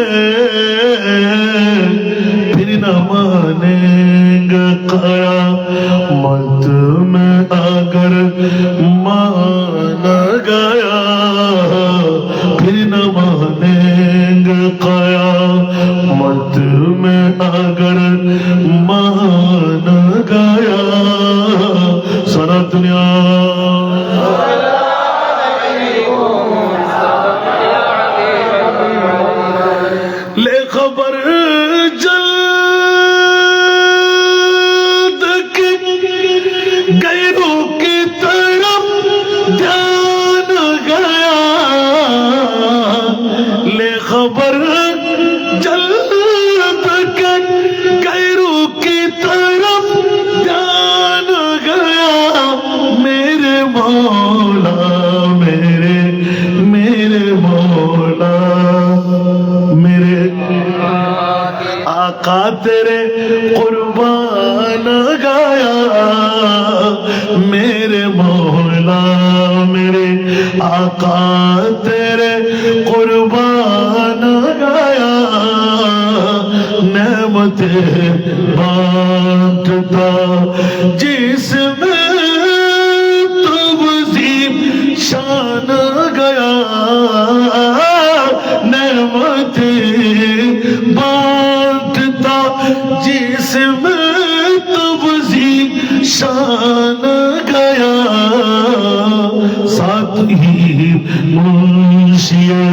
फिर न मानेंगे क़यामत में अगर माना गया फिर न मानेंगे क़यामत में अगर माना गया सारा दुनिया ले खबर जल्द की गैरों की तरफ ध्यान गया आका तेरे कुर्बान गया मेरे मौला मेरे आका तेरे कुर्बान गया नेमते बांटता जिसमें तुबज़ीम शान गया नेमते बांटता जिसमें तुबज़ीम शान गया साथ ही मुंशिए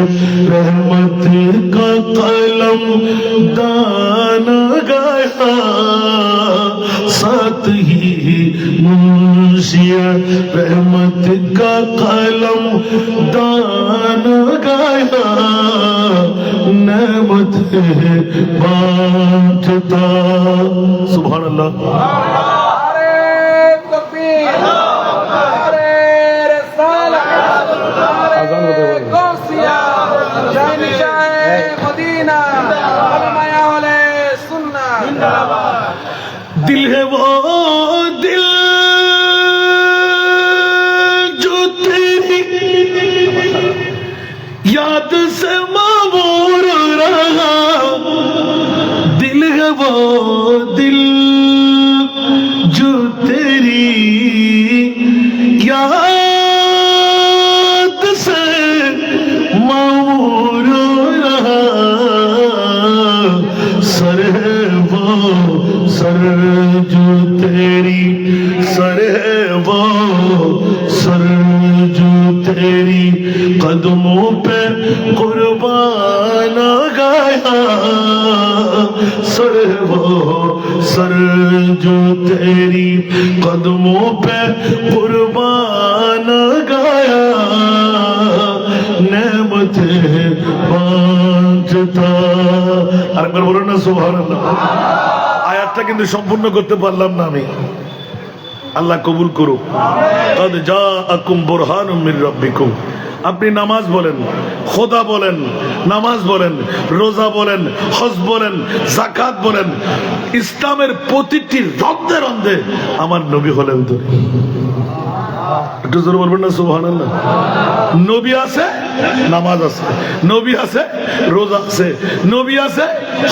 रहमत का कलम दान गया साथ ही मुंशिए रहमत का कलम दान गया नेमत बांटता सुभान अल्लाह नारे तकबीर नारे रिसालत नारे गौसिया शहंशाह मदीना अलमाया वाले सुन्ना दिल है वो दिल जो तेरी याद से मामूर रहा दिल है वो दिल जो तेरी याद से मामूर रहा सर है वो सर जो तेरी सर है वो सर जो तेरी कदमों पे कुर्बान गया सर है वो सर जो तेरी कदमों पे कुर्बान गया नेमत बांटता আরেকবার বলুন না সুবহানাল্লাহ আয়াতটা কিন্তু সম্পূর্ণ করতে পারলাম না আমি আল্লাহ কবুল করুক কদ জাআকুম বুরহানুম মির রাব্বিকুম আপনি নামাজ বলেন খোদা বলেন নামাজ বলেন রোজা বলেন হজ বলেন যাকাত বলেন ইসলামের প্রতিটি রন্ধে রন্ধে আমার নবী হলেন তো একটু জোরে বলবেন না সুবহানাল্লাহ নবী আছে নামাজ আছে নবী আছে রোজা আছে নবী আছে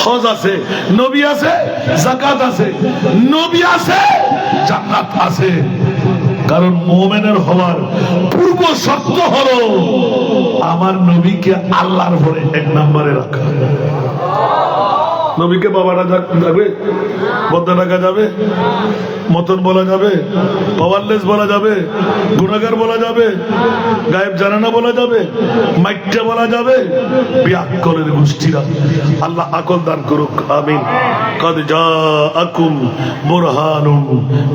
হজ আছে নবী আছে যাকাত আছে নবী আছে জান্নাত আছে কারণ মুমিনের হওয়ার পূর্ব শর্ত হলো আমার নবীকে আল্লাহর ভরে এক নম্বরে রাখা নবীকে বাবারা যাবে বদ্দা ডাকা যাবে মতন বলা যাবে পাওয়ারলেস বলা যাবে গুনাহগার বলা যাবে গায়েব জানে না বলা যাবে মাইকটা বলা যাবে বিআক্কলের গোষ্ঠীরা আল্লাহ আকল দান করুক আমিন কদ জাআকুম বুরহানুম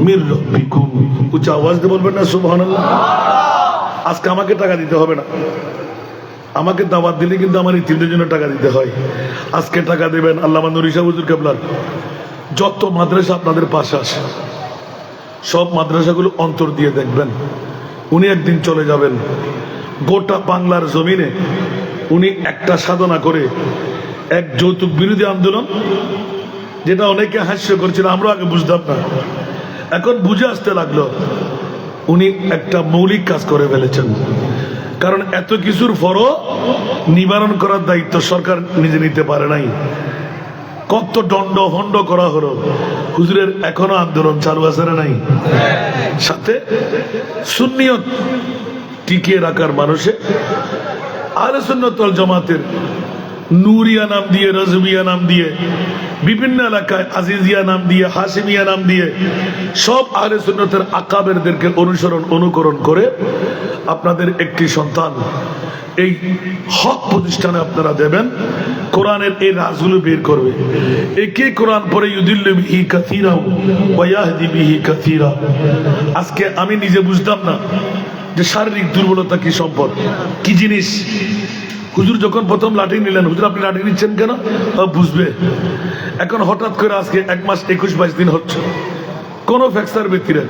মির রাব্বিকুম উচ্চ আওয়াজ দিয়ে বলবেন না সুবহানাল্লাহ আজকে আমাকে টাকা দিতে হবে না আমাকে দাওয়াত দিলে কিন্তু আমার এই তিনজনের জন্য টাকা দিতে হয় আজকে টাকা দেবেন আল্লামা নুরি শাহ হুজুর কেবলার যত মাদ্রাসা আপনাদের পাশে আসে সব মাদ্রাসাগুলো অন্তর দিয়ে দেখবেন উনি একদিন চলে যাবেন গোটা বাংলার জমিনে উনি একটা সাধনা করে এক যৌতুক বিরোধী আন্দোলন যেটা অনেকে হাস্য করছিল আমরা আগে বুঝতাম না এখন বুঝে আসতে লাগলো উনি একটা মৌলিক কাজ করে ফেলেছেন কারণ এত কিছুর পরও নিবারণ করার দায়িত্ব সরকার নিজে নিতে পারে নাই কত দণ্ড ভণ্ড করা হলো হুজুরের এখনো আন্দোলন চালু আছে না নাই সাথে সুন্নিয়ত টিকিয়ে রাখার মানুষে আহলে সুন্নাত ওয়াল জামাতের নূরিয়া নাম দিয়ে রাজবিয়া নাম দিয়ে বিভিন্ন এলাকায় আজিজিয়া নাম দিয়ে হাসিমিয়া নাম দিয়ে সব আহলে সুন্নাতের আকাবেরদেরকে অনুকরণ করে আপনাদের একটি সন্তান এই হক প্রতিষ্ঠানে আপনারা দেবেন কোরআনের এই রাজগুলো বের করবে একে কোরআন পড়ে ইউদিল্লু বিহি কাসীরা ওয়া ইয়াহদি বিহি কাসীরা আজকে আমি নিজে বুঝতাম না যে শারীরিক দুর্বলতা কি সম্পদ কি জিনিস হুজুর যখন প্রথম লাঠি নিলেন হুজুর আপনি লাঠি নিচ্ছেন কেন বুঝবে এখন হঠাৎ করে আজকে 1 মাস 21-22 দিন হচ্ছে কোন ফ্র্যাকচার ব্যক্তিরা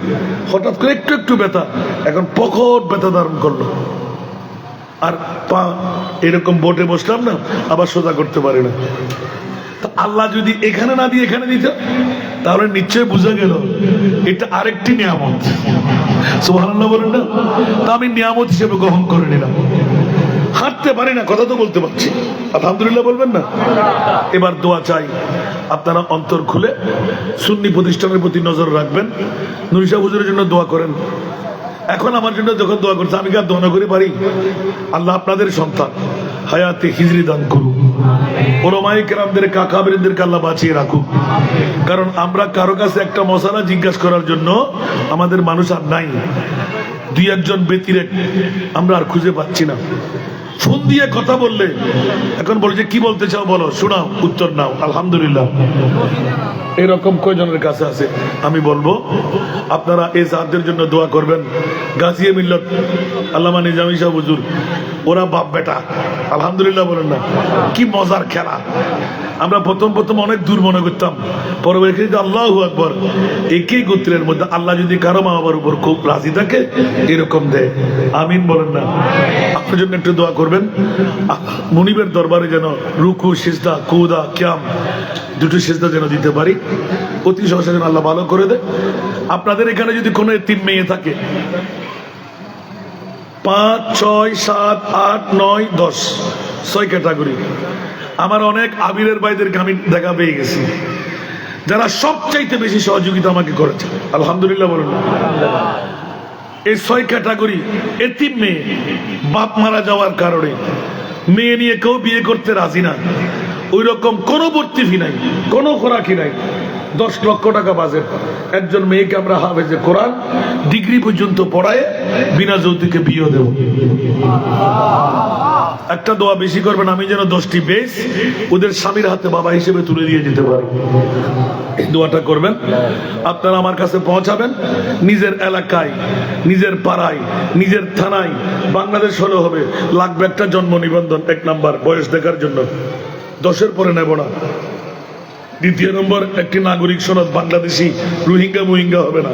হঠাৎ করে একটু একটু ব্যথা এখন প্রখর ব্যথা ধারণ করলো আর পা এরকম বোটে বসলাম না আবার সোজা করতে পারে না আল্লাহ যদি এখানে না দিয়ে এখানে দিত তাহলে নিশ্চয়ই বুঝা গেল এটা আরেকটি নিয়ামত। সুবহানাল্লাহ বলেন না? তা আমি নিয়ামত হিসেবে গ্রহণ করে নিলাম। হাঁটতে পারি না, কথা তো বলতে পারছি, আলহামদুলিল্লাহ বলবেন না? এবার দোয়া চাই, আপনারা অন্তর খুলে সুন্নি প্রতিষ্ঠানের প্রতি নজর রাখবেন। নুরি সাহেব হুজুরের জন্য দোয়া করেন। এখন আমার জন্য যখন দোয়া করছে আমি কি আর দোয়া না করে পারি? আল্লাহ আপনাদের সন্তান হায়াতে হিজরি দান করুন, ওলামায়ে কেরামদের কাকাবিরদেরকে আল্লাহ বাঁচিয়ে রাখুক। কারণ আমরা কারো কাছে একটা মশালা জিজ্ঞাসা করার জন্য আমাদের মানুষ আর নাই। দুই একজন ব্যতিরেক আমরা আর খুঁজে পাচ্ছি না। ফোন দিয়ে কথা বললে এখন বলে যে কি বলতে চাও বলো, শোনাও, উত্তর নাও। আলহামদুলিল্লাহ এরকম কয়জনের কাছে আছে? আমি বলবো আপনারা এই সাহায্যের জন্য দোয়া করবেন। গাছিয়ে মিল্লত আল্লামা নিজামী সাহেব হুজুর, ওরা বাপ বেটা, আলহামদুলিল্লাহ বলেন না? কি মজার খেলা। আমরা প্রথম অনেক দূর মনে করতাম, পরবর্তীতে আল্লাহু আকবার, একই গোত্রের মধ্যে আল্লাহ যদি কারো মা বাবার উপর খুব রাজি থাকে এরকম দেয়। আমিন বলেন না? আপনার জন্য একটু দোয়া করবেন। মুনিবের দরবারে যেন রুকু, সিজদা, কুদা, কিয়াম দুটো সিজদা যেন দিতে পারি, অতি সহজে যেন আল্লাহ ভালো করে দেয়। আপনাদের এখানে যদি কোনো এতিম মেয়ে থাকে, 5, 6, 7, 8, 9, 10 6 ক্যাটাগরি। আমার অনেক আবিরের ভাইদেরকে আমি দেখা পেয়ে গেছি যারা সবচাইতে বেশি সহযোগিতা আমাকে করেছে, আলহামদুলিল্লাহ বলুন। এই 6 ক্যাটাগরি এতিম মেয়ে, বাপ মারা যাওয়ার কারণে মেয়ে নিয়ে কেউ বিয়ে করতে রাজি না, ওই রকম কোনো ভর্তি ফি নাই, কোনো খোরাকি নাই, 10 লক্ষ টাকা বাজেট। একজন মেয়েকে আমরা হাফেজে কোরআন ডিগ্রি পর্যন্ত পড়ায় বিনা যৌতুকে বিয়ে দেব। একটা দোয়া বেশি করবেন, আমি যেন 10টি বেশ ওদের স্বামীর হাতে বাবা হিসেবে তুলে দিয়ে যেতে পারি। এই দোয়াটা করবেন। আপনারা আমার কাছে পৌঁছাবেন নিজের এলাকায়, নিজের পাড়ায়, নিজের থানায়। বাংলাদেশ হলে হবে, লাগবে একটা জন্ম নিবন্ধন 1 নাম্বার বয়স দেখার জন্য, 10-এর পরে নেব না। 2 নম্বর একটি নাগরিক সনদ, বাংলাদেশি, রোহিঙ্গা মুহিঙ্গা হবে না।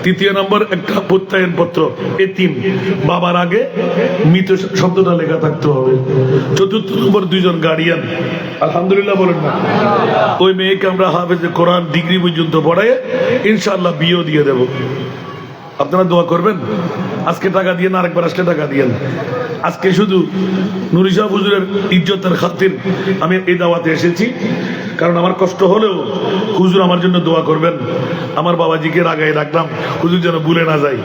3 নম্বর একটা প্রত্যয়ন পত্র, এতিম, বাবার আগে মৃত শব্দটা লেখা থাকতে হবে। 4 নম্বর 2 জন গার্ডিয়ান, আলহামদুলিল্লাহ বলেন না? ওই মেয়েকে আমরা হাফেজে কোরআন ডিগ্রি পর্যন্ত পড়ায় ইনশাআল্লাহ বিয়েও দিয়ে দেব। আপনারা দোয়া করবেন। আজকে টাকা দিয়ে না, আরেকবার আসলে টাকা দিয়েন। আজকে শুধু নুরি সাহেব হুজুরের ইজ্জতের খাতির আমি এই দাওয়াতে এসেছি, কারণ আমার কষ্ট হলেও হুজুর আমার জন্য দোয়া করবেন। আমার বাবাজিকে রাগায় রাখলাম, হুজুর যেন ভুলে না যায়।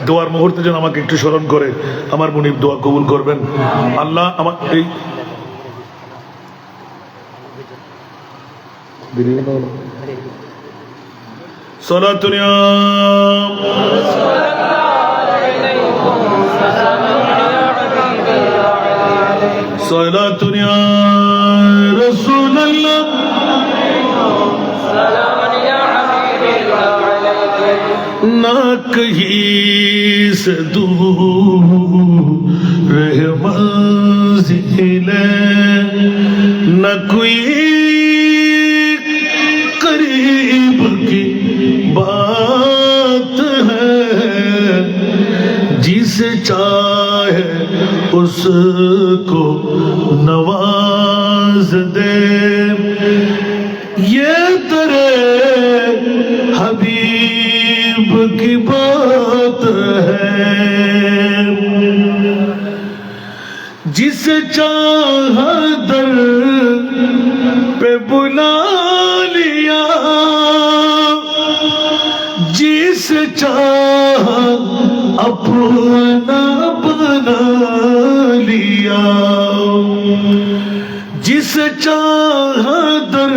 দোয়ার মুহূর্তে যেন আমাকে একটু স্মরণ করে আমার মুনিব দোয়া কবুল করবেন। আল্লাহ আমার এই সালাতুনিয়া صلاتنا يا رسول الله ना कहीं से दूर रहे मंजिल, न कोई करीब की बात है, जिसे चाहे उसको नवाज दे, ये तेरे हबीब की बात है, जिसे चाहा दर पे बुला लिया, जिसे चाहा अपना बना लिया, जिसे चाहा दर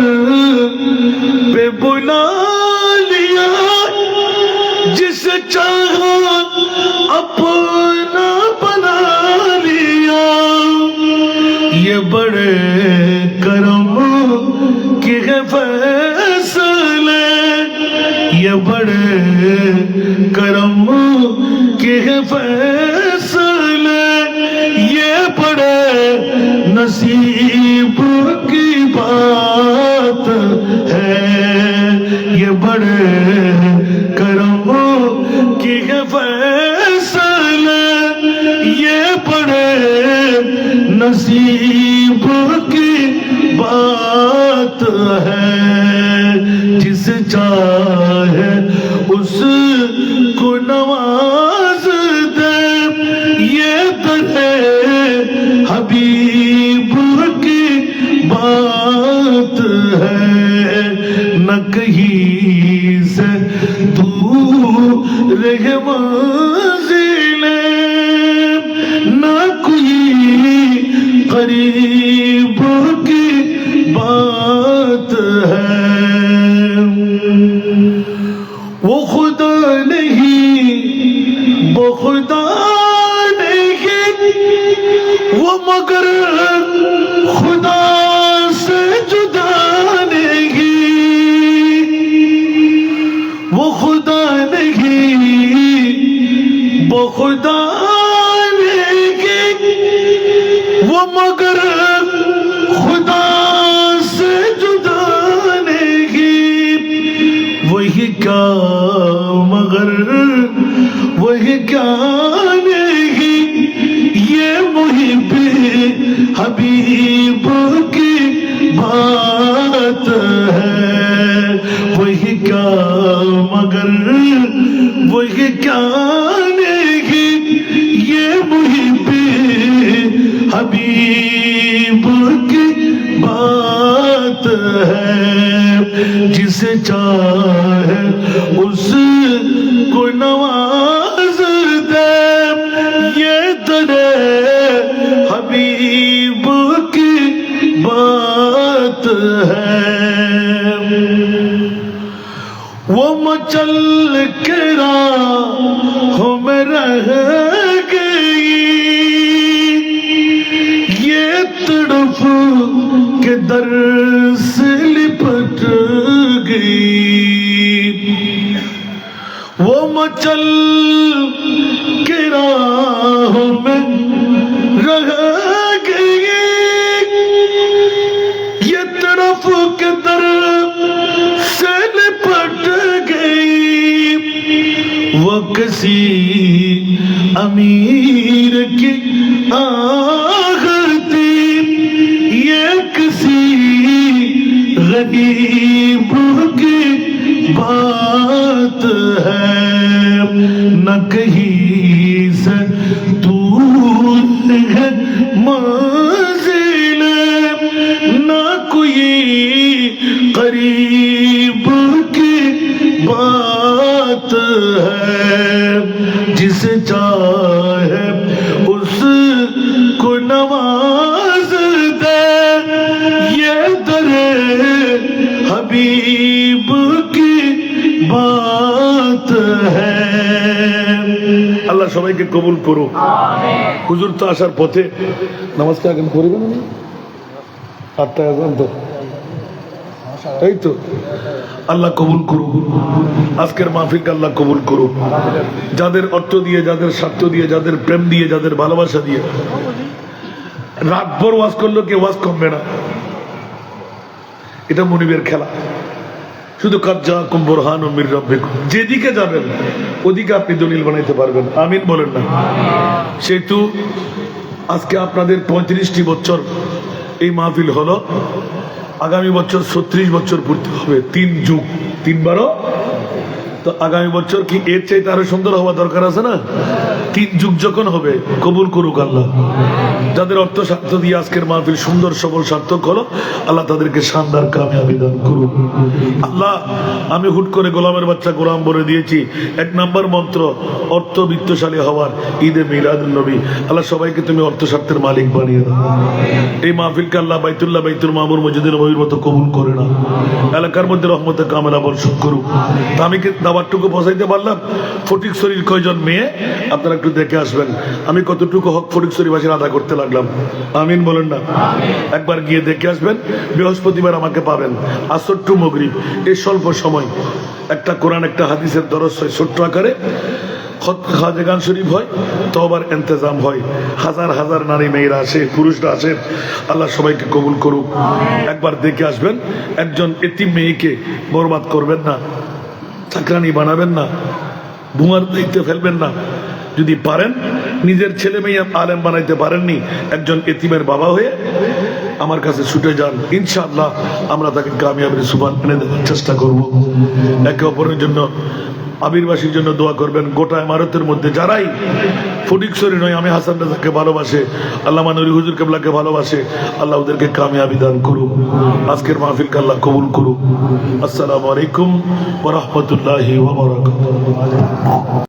पे बुला लिया, जिसे चाहा अपना बना लिया, ये बड़े करम के फैसले, ये बड़े करम के फैसले, ये बड़े नसीब की बात है, ये बड़े करम के फैसले, ये बड़े नसीब की बात है जिस चाहे उस को नवाज दे ये दरे हबीब की बात है न कहीं से दूर रहे मंजिले न कोई करीब की बात है वो खुदा नहीं वो खुदा नहीं वो मगर खुदा से जुदा नहीं वो खुदा नहीं वो खुदा नहीं वो मगर खुदा से जुदा नहीं वही क्या मगर वही क्या नहीं ये मुहिब हबीब की बात है वही क्या मगर वही क्या नहीं ये मुहिब हबीब की बात है जिसे चाहे उस को नवाज दे ये दरे हबीब की बात है वो मचल के राहों में रह गई ये तड़प के दर से लिपट गई वो मचल के राहों में रह गई ये तड़प के दर से लिपट गई वो किसी अमीर की आह थी ये किसी गरीब की बात है न कहीं से दूर है मंजिल न कोई करीब की बात है जिसे चाहे उस को नवाज दे ये दरे हबीब की बात है আল্লাহ সবাইকে কবুল করুক হুজুর তো আসার পথে নামাজটা এখন করবেন উনি 8 টাকা দেন তো এই তো আল্লাহ কবুল করুক আজকের মাহফিলকে আল্লাহ কবুল করুক যাদের অর্থ দিয়ে যাদের স্বার্থ দিয়ে যাদের প্রেম দিয়ে যাদের ভালোবাসা দিয়ে রাতভর ওয়াজ করলো কে ওয়াজ কমবে না এটা মনিবের খেলা শুধু কাজ্জাকুম বুরহানুম মির রাব্বিকুম যেদিকে যাবেন ওদিকে আপনি দলিল বানাইতে পারবেন আমিন বলেন না সেহেতু আজকে আপনাদের 35টি বছর এই মাহফিল হলো আগামী বছর 36 বছর পূর্তি হবে 3 যুগ 3 বারো তো আগামী বছর কি এর চাইতে আরো সুন্দর হওয়া দরকার আছে না 3 যুগ যখন হবে কবুল করুক আল্লাহ যাদের অর্থ স্বার্থ দিয়ে আজকের মাহফিল সুন্দর সবল সার্থক হলো আল্লাহ তাদেরকে শানদার কামিয়াবি দান করুক আল্লাহ আমি হুট করে গোলামের বাচ্চা গোলাম বলে দিয়েছি 1 নম্বর মন্ত্র অর্থ বিত্তশালী হওয়ার ঈদে মিলাদুন নবী আল্লাহ সবাইকে তুমি অর্থ স্বার্থের মালিক বানিয়ে দাও এই মাহফিলকে আল্লাহ বাইতুল্লাহ বাইতুল মামুর মসজিদের নবীর মতো কবুল করে না এলাকার মধ্যে রহমতে কামেলা বর্ষণ করুক তা আমি কি দাওয়াতটুকু পৌঁছাইতে পারলাম ফটিকছড়ির কয়জন মেয়ে আপনারা একটু দেখে আসবেন আমি কতটুকু হক ফটিকছড়িবাসীর আদা করতে লাগলাম আমিন বলেন না একবার গিয়ে দেখে আসবেন বৃহস্পতিবার আমাকে পাবেন আসর টু মাগরিব এই স্বল্প সময় একটা কোরআন একটা হাদিসের দরস হয় ছোট্ট আকারে খাজেগান শরীফ হয় তওবার ইন্তজাম হয় হাজার হাজার নারী মেয়েরা আসে পুরুষরা আসে আল্লাহ সবাইকে কবুল করুক একবার দেখে আসবেন একজন এতিম মেয়েকে বরবাদ করবেন না চাকরানি বানাবেন না ধোঁয়ার দায়িত্বে ফেলবেন না যদি পারেন নিজের ছেলে মেয়ে আলেম বানাইতে পারেননি একজন এতিমের বাবা হয়ে আমার কাছে ছুটে যান, ইনশাআল্লাহ আমরা তাকে কামিয়াবের সুবান এনে দেওয়ার চেষ্টা করব। একে অপরের জন্য, আবিরবাসীর জন্য দোয়া করবেন। গোটা ইমারতের মধ্যে যারাই ফটিকছড়ি নয়, আমি হাসান রাজাকে ভালোবাসে, আল্লামা নুরি হুজুর কেবলাকে ভালোবাসে, আল্লাহ ওদেরকে কামিয়াবি দান করুক। আজকের মাহফিলকে আল্লাহ কবুল করুক। আসসালামু আলাইকুম ওয়া রাহমাতুল্লাহি ওয়া বারাকাতুহু।